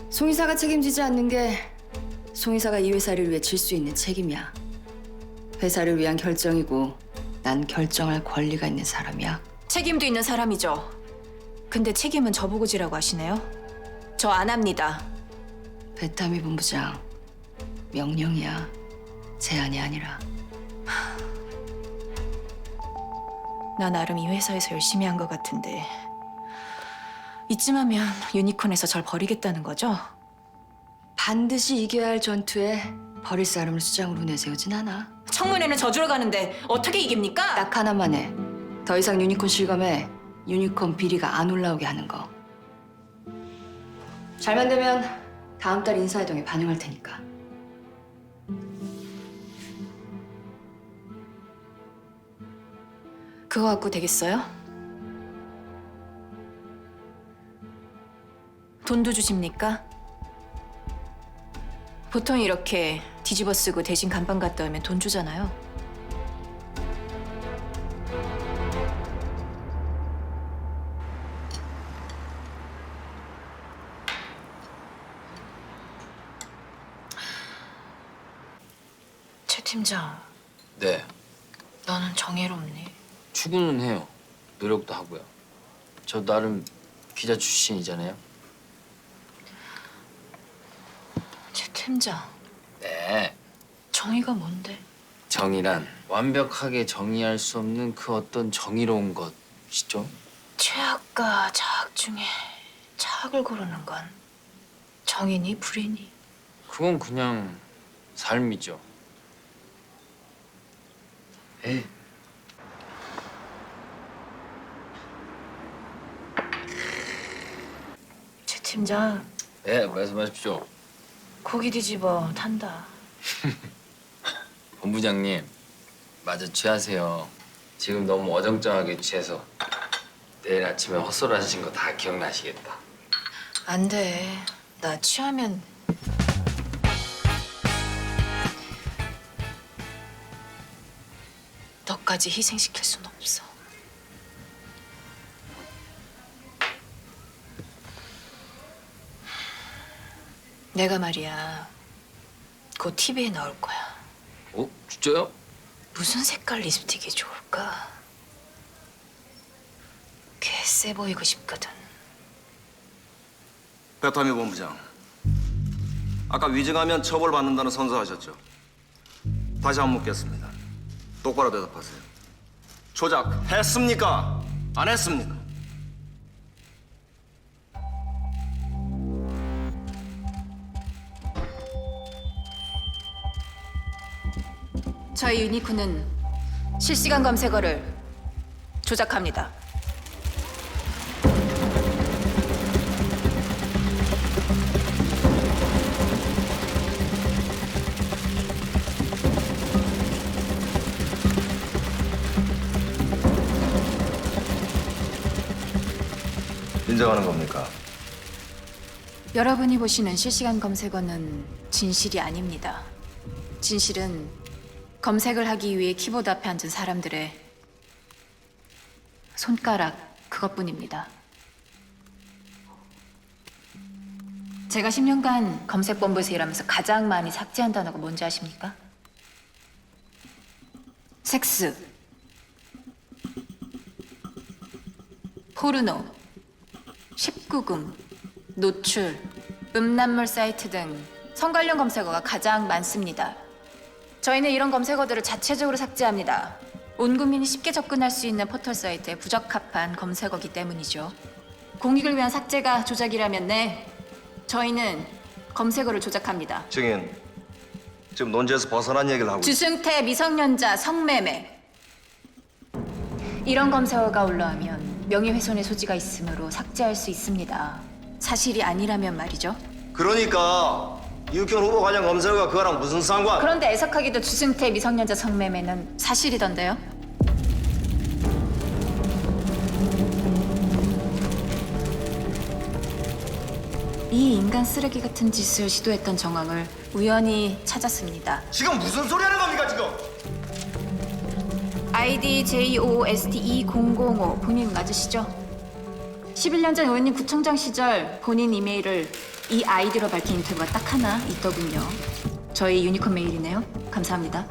S11: 송 이사가 책임지지 않는 게 송 이사가 이 회사를 위해 질 수 있는 책임이야. 회사를 위한 결정이고 난 결정할 권리가 있는 사람이야.
S2: 책임도 있는 사람이죠. 근데 책임은 저보고 지라고 하시네요. 저 안 합니다.
S11: 배타미 본부장, 명령이야. 제안이 아니라.
S2: 나 나름 이 회사에서 열심히 한 것 같은데 이쯤 하면 유니콘에서 절 버리겠다는 거죠?
S11: 반드시 이겨야 할 전투에 버릴 사람을 수장으로 내세우진 않아.
S2: 청문회는 저주러 가는데 어떻게 이깁니까?
S11: 딱 하나만 해. 더 이상 유니콘 실검에 유니콘 비리가 안 올라오게 하는 거. 잘만 되면 다음 달 인사이동에 반영할 테니까.
S2: 그거 갖고 되겠어요? 돈도 주십니까? 보통 이렇게 뒤집어 쓰고 대신 간판 갖다 오면 돈 주잖아요. 최 팀장,
S5: 네,
S2: 너는 정의롭니?
S5: 추구는 해요. 노력도 하고요. 저 나름 기자 출신이잖아요.
S2: 최 팀장,
S5: 네.
S2: 정의가 뭔데?
S5: 정의란 완벽하게 정의할 수 없는 그 어떤 정의로운 것이죠.
S2: 최악과 자악 중에 자악을 고르는 건 정의니 불의니?
S5: 그건 그냥 삶이죠. 에이.
S2: 최 팀장,
S5: 네, 말씀하십시오.
S2: 고기 뒤집어 탄다.
S5: 본부장님, 마저 취하세요. 지금 너무 어정쩡하게 취해서 내일 아침에 헛소리하신 거 다 기억나시겠다.
S2: 안 돼. 나 취하면 너까지 희생시킬 순 없어. 내가 말이야, 곧 TV에 나올 거야.
S5: 어? 진짜요?
S2: 무슨 색깔 립스틱이 좋을까? 개쎄 보이고 싶거든.
S4: 배타미 본부장, 아까 위증하면 처벌받는다는 선서하셨죠? 다시 한번 묻겠습니다. 똑바로 대답하세요. 조작했습니까? 안 했습니까?
S2: 저희 유니콘은 실시간 검색어를 조작합니다.
S4: 인정하는 겁니까?
S2: 여러분이 보시는 실시간 검색어는 진실이 아닙니다. 진실은 검색을 하기 위해 키보드 앞에 앉은 사람들의 손가락 그것뿐입니다. 제가 10년간 검색본부에서 일하면서 가장 많이 삭제한 단어가 뭔지 아십니까? 섹스, 포르노, 19금, 노출, 음란물 사이트 등 성 관련 검색어가 가장 많습니다. 저희는 이런 검색어들을 자체적으로 삭제합니다. 온 국민이 쉽게 접근할 수 있는 포털 사이트에 부적합한 검색어기 때문이죠. 공익을 위한 삭제가 조작이라면 네, 저희는 검색어를 조작합니다.
S4: 증인, 지금 논지에서 벗어난 얘기를 하고 있습니다.
S2: 주승태 미성년자 성매매. 이런 검색어가 올라오면 명예훼손의 소지가 있으므로 삭제할 수 있습니다. 사실이 아니라면 말이죠.
S4: 그러니까 유권 후보 관련 검색어가 그거랑 무슨 상관?
S2: 그런데 애석하게도 주승태 미성년자 성매매는 사실이던데요. 이 인간 쓰레기 같은 짓을 시도했던 정황을 우연히 찾았습니다.
S4: 지금 무슨 소리 하는 겁니까 지금?
S2: 아이디 JOST2005 본인 맞으시죠? 11년 전 의원님 구청장 시절 본인 이메일을 이 아이디로 밝힌 인터뷰가 딱 하나 있더군요. 저희 유니콘 메일이네요. 감사합니다.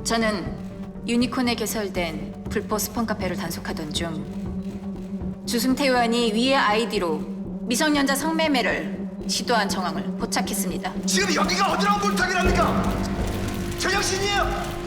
S2: 저는 유니콘에 개설된 불법 스폰 카페를 단속하던 중 주승태 의원이 위의 아이디로 미성년자 성매매를 시도한 정황을 포착했습니다.
S4: 지금 여기가 어디라고 물타기랍니까? 제정신이에요?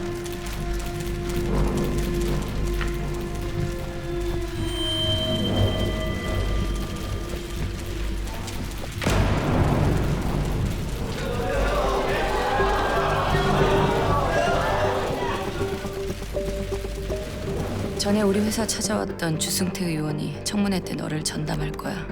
S11: 전에 우리 회사 찾아왔던 주승태 의원이 청문회 때 너를 전담할 거야.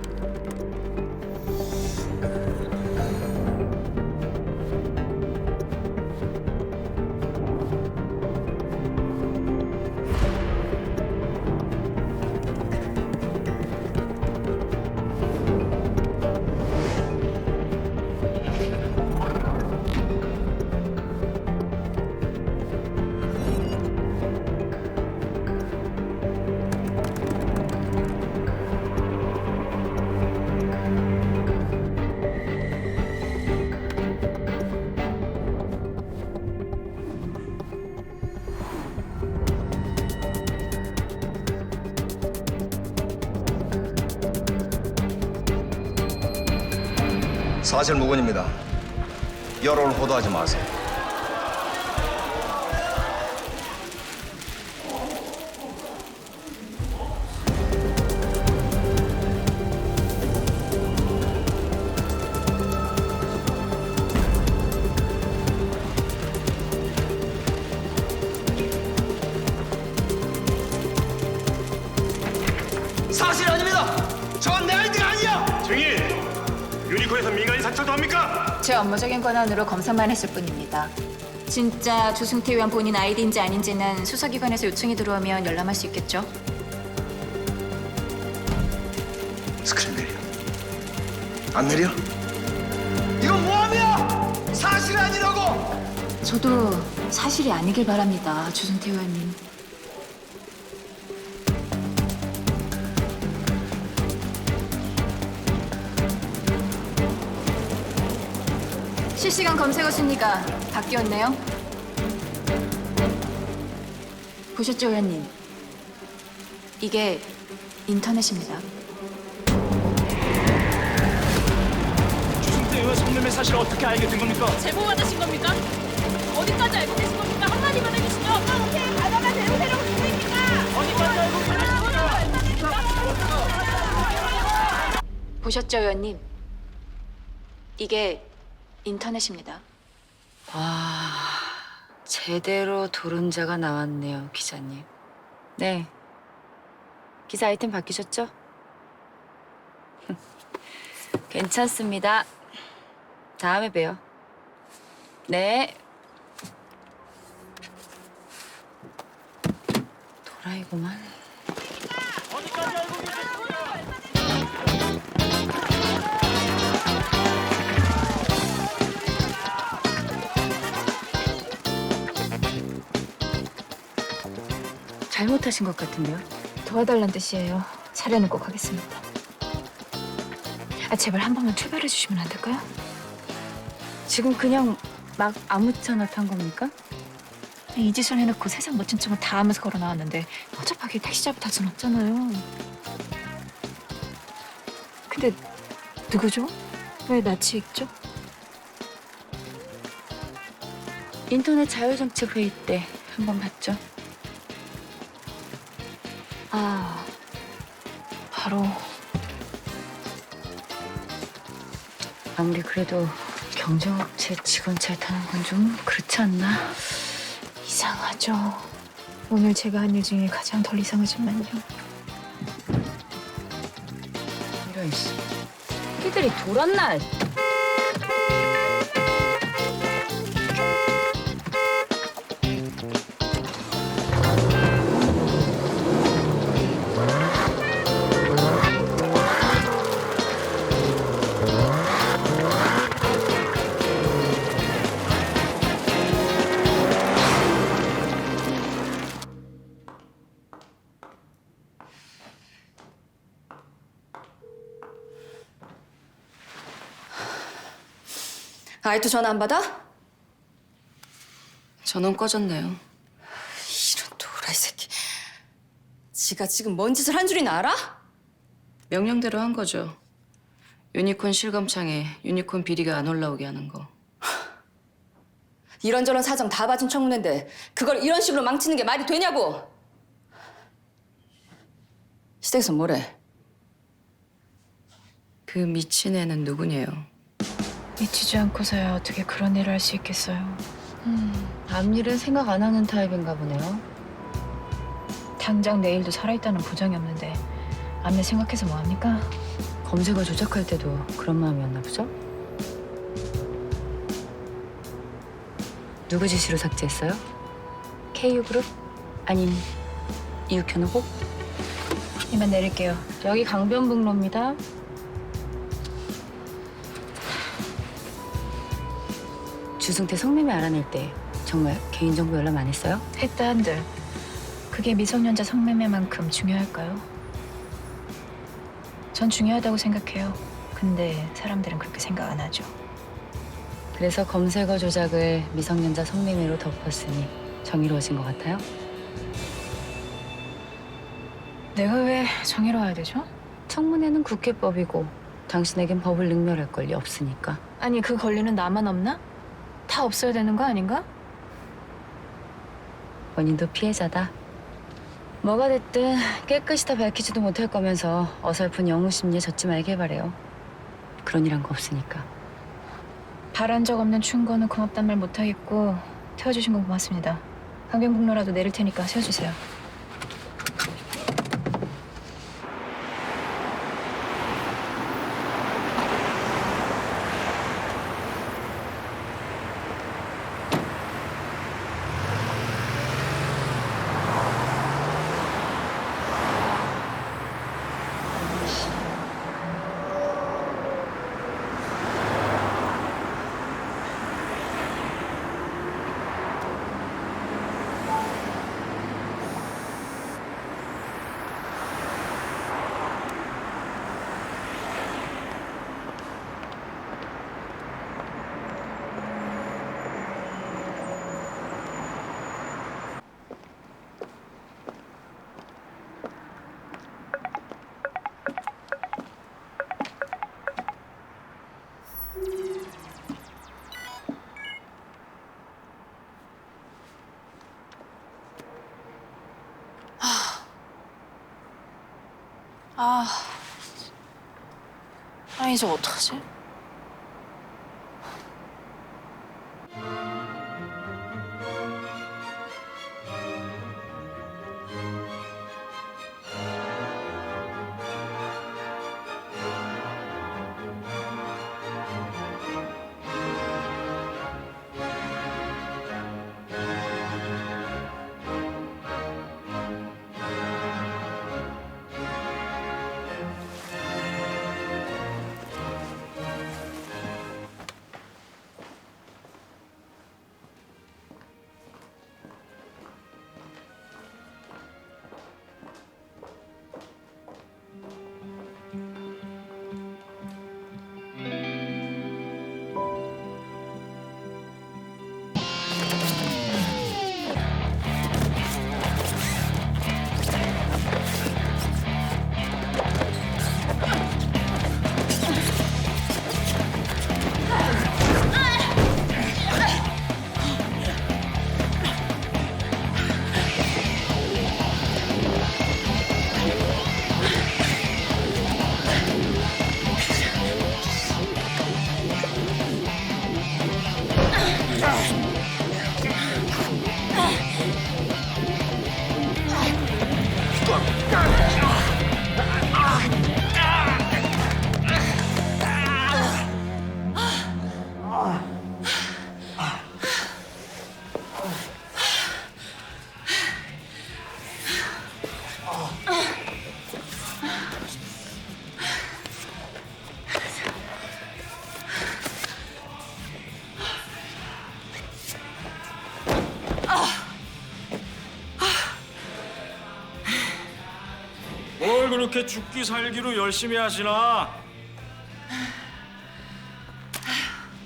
S4: 사실 무근입니다. 여론을 호도하지 마세요.
S13: 사실 아닙니다. 전 내 아이디가 아니야.
S8: 증인! 유니콘에서 민간인 사찰도 합니까?
S2: 제 업무적인 권한으로 검사만 했을 뿐입니다. 진짜 주승태 의원 본인 아이디인지 아닌지는 수사기관에서 요청이 들어오면 열람할 수 있겠죠?
S4: 스크린 내려. 안 내려? 이건 모함이야! 사실 아니라고!
S2: 저도 사실이 아니길 바랍니다, 주승태 의원님. 실시간 검색어 순위가 바뀌었네요. 보셨죠, 의원님? 이게 인터넷입니다.
S8: 주승태 의원 성매매 사실 어떻게 알게 된 겁니까?
S3: 제보 받으신 겁니까? 어디까지 알고 계신 겁니까? 한마디만 해주시죠. 어떻게 가다가 대우대라고 누구입니까? 어디까지 알고 계십니까?
S2: 보셨죠, 의원님? 이게 인터넷입니다.
S11: 와, 제대로 도른자가 나왔네요, 기자님. 네. 기사 아이템 바뀌셨죠? 괜찮습니다. 다음에 봬요. 네. 도라이구만. 잘못하신 것 같은데요?
S2: 도와달란 뜻이에요. 차례는 꼭 하겠습니다. 제발 한 번만 출발해 주시면 안 될까요?
S11: 지금 그냥 막 아무 차나 탄 겁니까?
S2: 이 짓을 해놓고 세상 멋진 척을 다 하면서 걸어 나왔는데 허접하게 택시 잡을 타순 없잖아요. 근데 누구죠? 왜 낯이 익죠?
S11: 인터넷 자율정책 회의 때 한 번 봤죠.
S2: 아, 바로
S11: 아무리 그래도 경쟁업체 직원 차에 타는 건 좀 그렇지 않나?
S2: 이상하죠. 오늘 제가 한 일 중에 가장 덜 이상하지만요.
S11: 이런 씨, 끼들이 돌았나?
S6: 아이도 전화 안 받아?
S11: 전원 꺼졌네요. 이 새끼. 지가 지금 뭔 짓을 한 줄이나 알아?
S18: 명령대로 한 거죠. 유니콘 실검창에 유니콘 비리가 안 올라오게 하는 거.
S11: 이런저런 사정 다 봐준 청문회인데 그걸 이런 식으로 망치는 게 말이 되냐고. 시댁에서 뭐래?
S18: 그 미친 애는 누구냐요?
S2: 미치지 않고서야 어떻게 그런 일을 할 수 있겠어요.
S18: 앞일은 생각 안 하는 타입인가 보네요.
S2: 당장 내일도 살아있다는 보장이 없는데 앞일 생각해서 뭐합니까?
S18: 검색어 조작할 때도 그런 마음이었나 보죠? 누구 지시로 삭제했어요? KU그룹? 아님 이육현 후보?
S2: 이만 내릴게요.
S18: 여기 강변북로입니다. 주승태 성매매 알아낼 때 정말 개인정보 열람 안 했어요?
S2: 했다 한들 그게 미성년자 성매매만큼 중요할까요? 전 중요하다고 생각해요. 근데 사람들은 그렇게 생각 안 하죠.
S18: 그래서 검색어 조작을 미성년자 성매매로 덮었으니 정의로워진 것 같아요?
S2: 내가 왜 정의로워야 되죠?
S18: 청문회는 국회법이고 당신에겐 법을 능멸할 권리 없으니까.
S2: 아니 그 권리는 나만 없나? 다 없어야 되는 거 아닌가?
S18: 본인도 피해자다. 뭐가 됐든 깨끗이 다 밝히지도 못할 거면서 어설픈 영웅 심리에 젖지 말길 바래요. 그런 일 한 거 없으니까.
S2: 바란 적 없는 충고는 고맙단 말 못하겠고 태워주신 건 고맙습니다. 강변북로라도 내릴 테니까 세워주세요.
S7: 이제 어떡하지?
S19: 뭘 그렇게 죽기 살기로 열심히 하시나?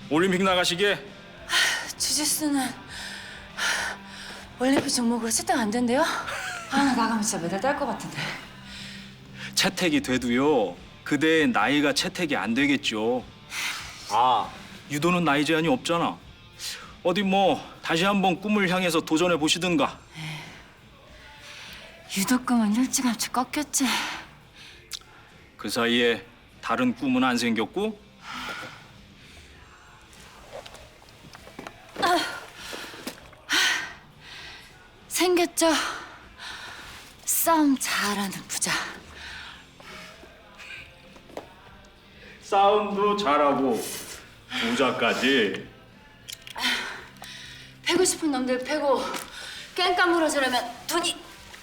S19: 올림픽 나가시게?
S7: 주짓수는 올림픽 종목으로 채택 안 된대요?
S18: 나 나가면 진짜 매달 딸 것 같은데.
S19: 채택이 돼도요. 그대의 나이가 채택이 안 되겠죠. 아, 유도는 나이 제한이 없잖아. 어디 뭐 다시 한번 꿈을 향해서 도전해 보시든가.
S18: 유도금은 일찌감치 꺾였지.
S19: 그 사이에 다른 꿈은 안 생겼고?
S18: 생겼죠. 싸움 잘하는 부자.
S19: 싸움도 잘하고 부자까지.
S18: 패고 싶은 놈들 패고 깽판 물어주려면 돈이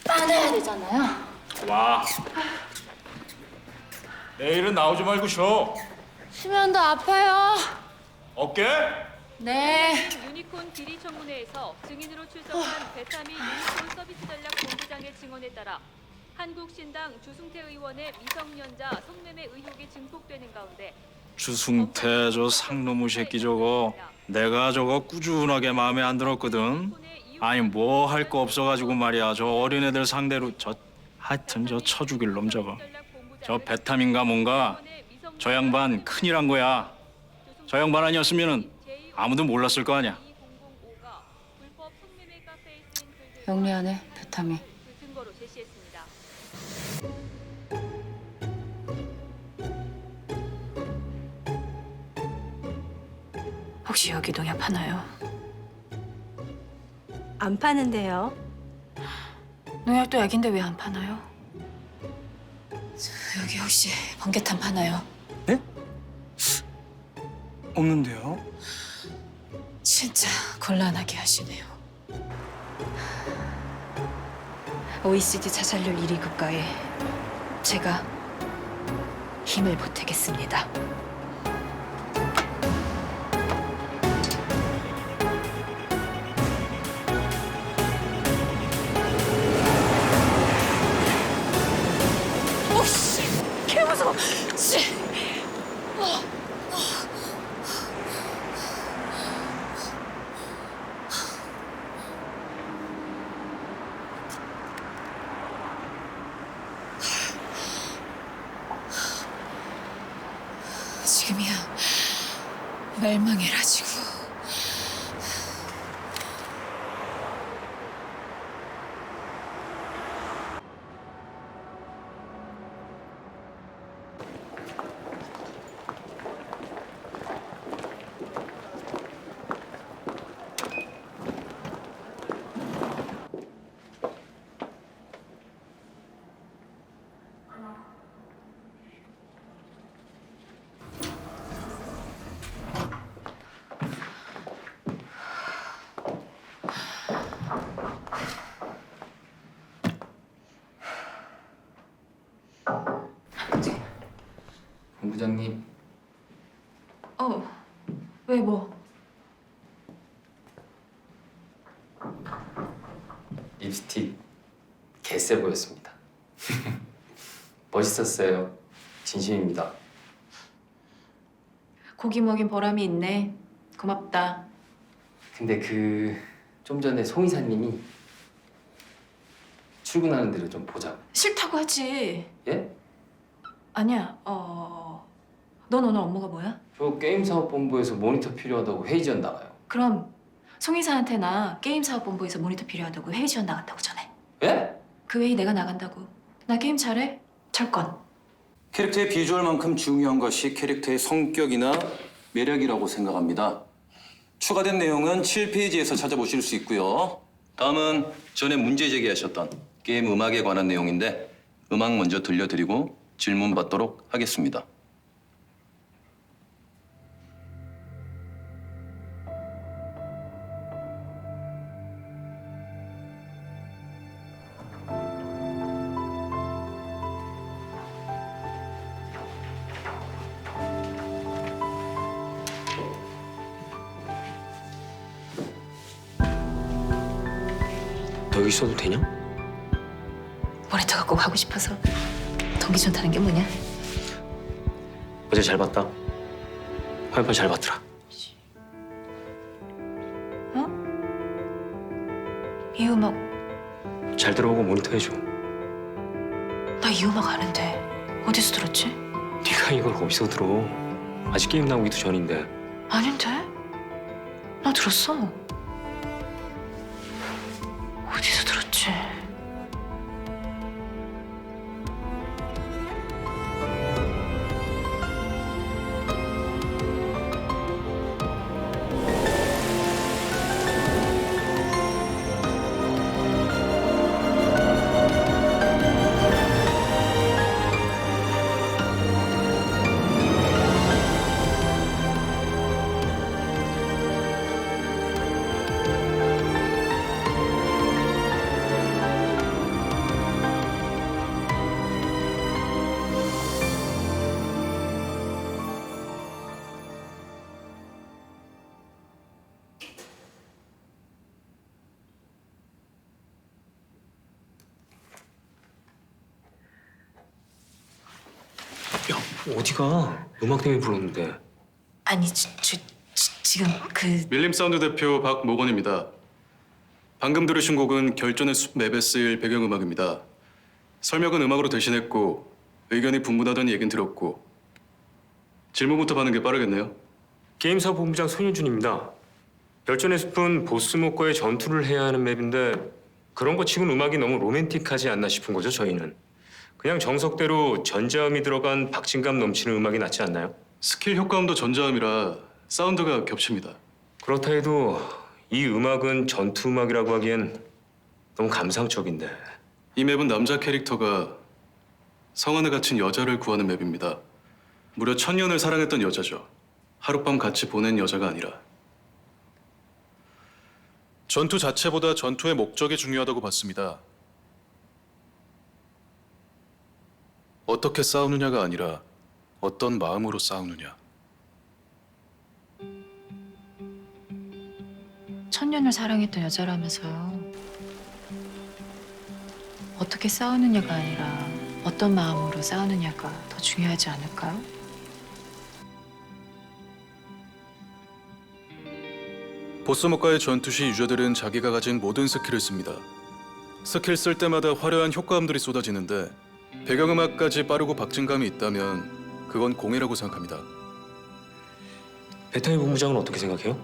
S18: 많아야 되잖아요.
S19: 와. 내일은 나오지 말고 쉬어.
S18: 쉬면 더 아파요.
S19: 어깨?
S18: 네.
S16: 유니콘 비리 청문회에서 증인으로 출석한 베타민 유니콘 서비스 전략 본부장의 증언에 따라 한국신당 주승태 의원의 미성년자 성매매 의혹이 증폭되는 가운데
S19: 주승태 저 상놈의 새끼 저거 내가 저거 꾸준하게 마음에 안 들었거든. 아니 뭐 할 거 없어가지고 말이야. 저 어린애들 상대로 저 하여튼 저 쳐 죽일 놈 저거. 저 베타민가 뭔가 저 양반 큰일 한 거야. 저 양반 아니었으면은 아무도 몰랐을 거 아니야.
S18: 영리하네, 베타민.
S16: 그 증거로 제시했습니다.
S2: 혹시 여기 농약 파나요?
S6: 안 파는데요.
S2: 농약도 약인데 왜 안 파나요? 여기 혹시 번개탄 파나요?
S19: 없는데요?
S2: 진짜 곤란하게 하시네요. OECD 자살률 1위 국가에 제가 힘을 보태겠습니다.
S6: 오씨, 개 무서워. 씨.
S2: 지금이야 멸망해라지고.
S5: 본부장님.
S2: 왜 뭐?
S5: 립스틱 개쎄 보였습니다. 멋있었어요. 진심입니다.
S2: 고기 먹인 보람이 있네. 고맙다.
S5: 근데 좀 전에 송 이사님이 출근하는 대로 좀 보자고.
S2: 싫다고 하지.
S5: 예?
S2: 아니야. 넌 오늘 업무가 뭐야?
S5: 저 게임 사업 본부에서 모니터 필요하다고 회의 지원 나가요.
S2: 그럼 송이사한테 나 게임 사업본부에서 모니터 필요하다고 회의 지원 나갔다고 전해.
S5: 예?
S2: 그 회의 내가 나간다고. 나 게임 잘해. 철권.
S20: 캐릭터의 비주얼만큼 중요한 것이 캐릭터의 성격이나 매력이라고 생각합니다. 추가된 내용은 7페이지에서 찾아보실 수 있고요. 다음은 전에 문제 제기하셨던 게임 음악에 관한 내용인데 음악 먼저 들려드리고 질문 받도록 하겠습니다.
S5: 여기 있어도 되냐?
S2: 모니터가 꼭 하고 싶어서 동기 좋다는 게 뭐냐?
S5: 어제 잘 봤다. 화면판 잘 봤더라.
S2: 이 음악
S21: 잘 들어보고 모니터해줘.
S2: 나 이 음악 아는데 어디서 들었지?
S21: 네가 이걸 어디서 들어? 아직 게임 나오기도 전인데.
S2: 아닌데? 나 들었어. 어디서 들었지?
S21: 어디가? 음악 때문에 불렀는데.
S2: 아니, 지금 그
S17: 밀림 사운드 대표 박모건입니다. 방금 들으신 곡은 결전의 숲 맵에 쓰일 배경음악입니다. 설명은 음악으로 대신했고 의견이 분분하다는 얘긴 들었고 질문부터 받는 게 빠르겠네요.
S21: 게임사 본부장 손윤준입니다. 결전의 숲은 보스목과의 전투를 해야 하는 맵인데 그런 거 치곤 음악이 너무 로맨틱하지 않나 싶은 거죠, 저희는. 그냥 정석대로 전자음이 들어간 박진감 넘치는 음악이 낫지 않나요?
S17: 스킬 효과음도 전자음이라 사운드가 겹칩니다.
S21: 그렇다 해도 이 음악은 전투 음악이라고 하기엔 너무 감상적인데.
S17: 이 맵은 남자 캐릭터가 성안에 갇힌 여자를 구하는 맵입니다. 무려 1000년을 사랑했던 여자죠. 하룻밤 같이 보낸 여자가 아니라. 전투 자체보다 전투의 목적이 중요하다고 봤습니다. 어떻게 싸우느냐가 아니라 어떤 마음으로 싸우느냐.
S2: 1000년을 사랑했던 여자라면서요. 어떻게 싸우느냐가 아니라 어떤 마음으로 싸우느냐가 더 중요하지 않을까요?
S17: 보스목과의 전투 시 유저들은 자기가 가진 모든 스킬을 씁니다. 스킬 쓸 때마다 화려한 효과음들이 쏟아지는데 배경음악까지 빠르고 박진감이 있다면 그건 공이라고 생각합니다.
S21: 베타니 본부장은 어떻게 생각해요?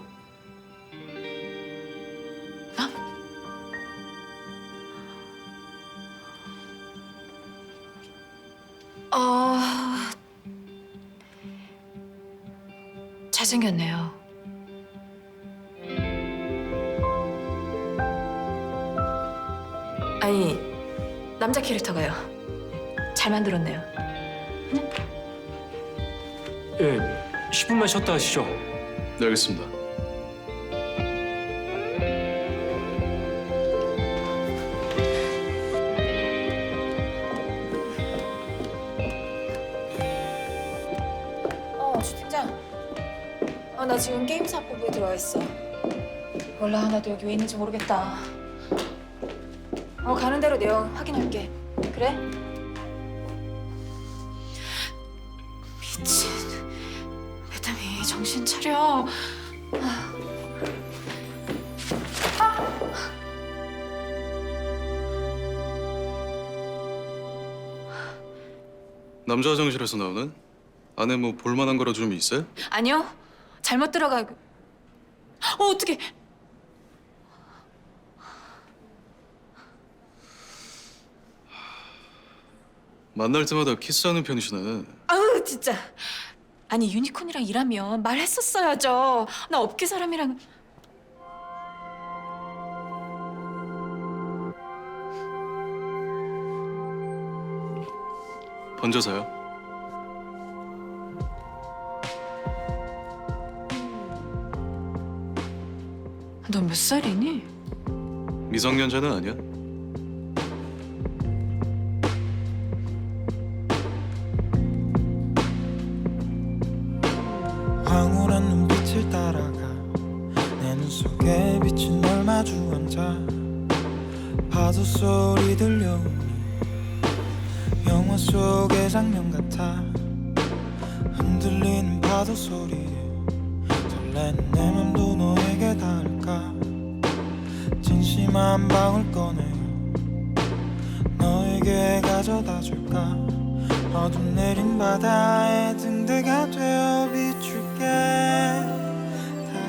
S2: 잘생겼네요. 아니, 남자 캐릭터가요. 잘 만들었네요.
S21: 예, 10분만 쉬었다 하시죠.
S17: 네, 알겠습니다.
S2: 주팀장. 나 지금 게임사 본부에 들어와 있어. 몰라, 나도 여기 왜 있는지 모르겠다. 가는 대로 내용 확인할게. 그래? 미친. 베타미, 정신 차려.
S17: 남자 화장실에서 나오는? 안에 뭐 볼만한 거라 좀 있어요?
S2: 아니요. 잘못 들어가. 어떡해.
S17: 만날 때마다 키스하는 편이시네.
S2: 아우, 진짜. 아니, 유니콘이랑 일하면 말했었어야죠. 나 업계 사람이랑.
S17: 번져서요.
S2: 너 몇 살이니?
S17: 미성년자는 아니야.
S22: 황홀한 눈빛을 따라가 내 눈 속에 비친 널 마주 앉아 파도 소리 들려오니 영화 속의 장면 같아 흔들리는 파도 소리에 설레는 내 맘도 너에게 닿을까 진심 한 방울 꺼내요 내게 가져다 줄까 어둠 내린 바다에 등대가 되어 비출게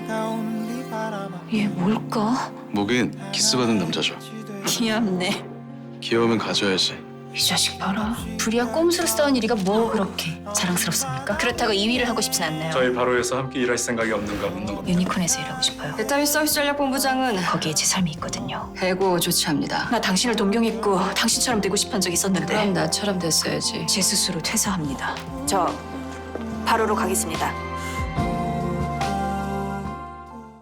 S22: 다가오는 비바람아
S2: 얘 뭘까?
S17: 목인 키스받은 남자죠.
S2: 귀엽네.
S17: 귀여우면 가져야지.
S2: 이 자식 봐라.
S18: 불이야 꼼수로 싸운 일이가 뭐 그렇게 자랑스럽습니까?
S2: 그렇다고 2위를 하고 싶진 않나요?
S19: 저희 바로에서 함께 일할 생각이 없는가 묻는 겁니다.
S2: 유니콘에서 일하고 싶어요.
S11: 베타민 서비스 전략본부장은
S2: 거기에 제 삶이 있거든요.
S11: 해고 조치합니다.
S2: 나 당신을 동경했고 당신처럼 되고 싶은 적 있었는데
S11: 그럼 나처럼 됐어야지.
S2: 제 스스로 퇴사합니다. 저 바로로 가겠습니다.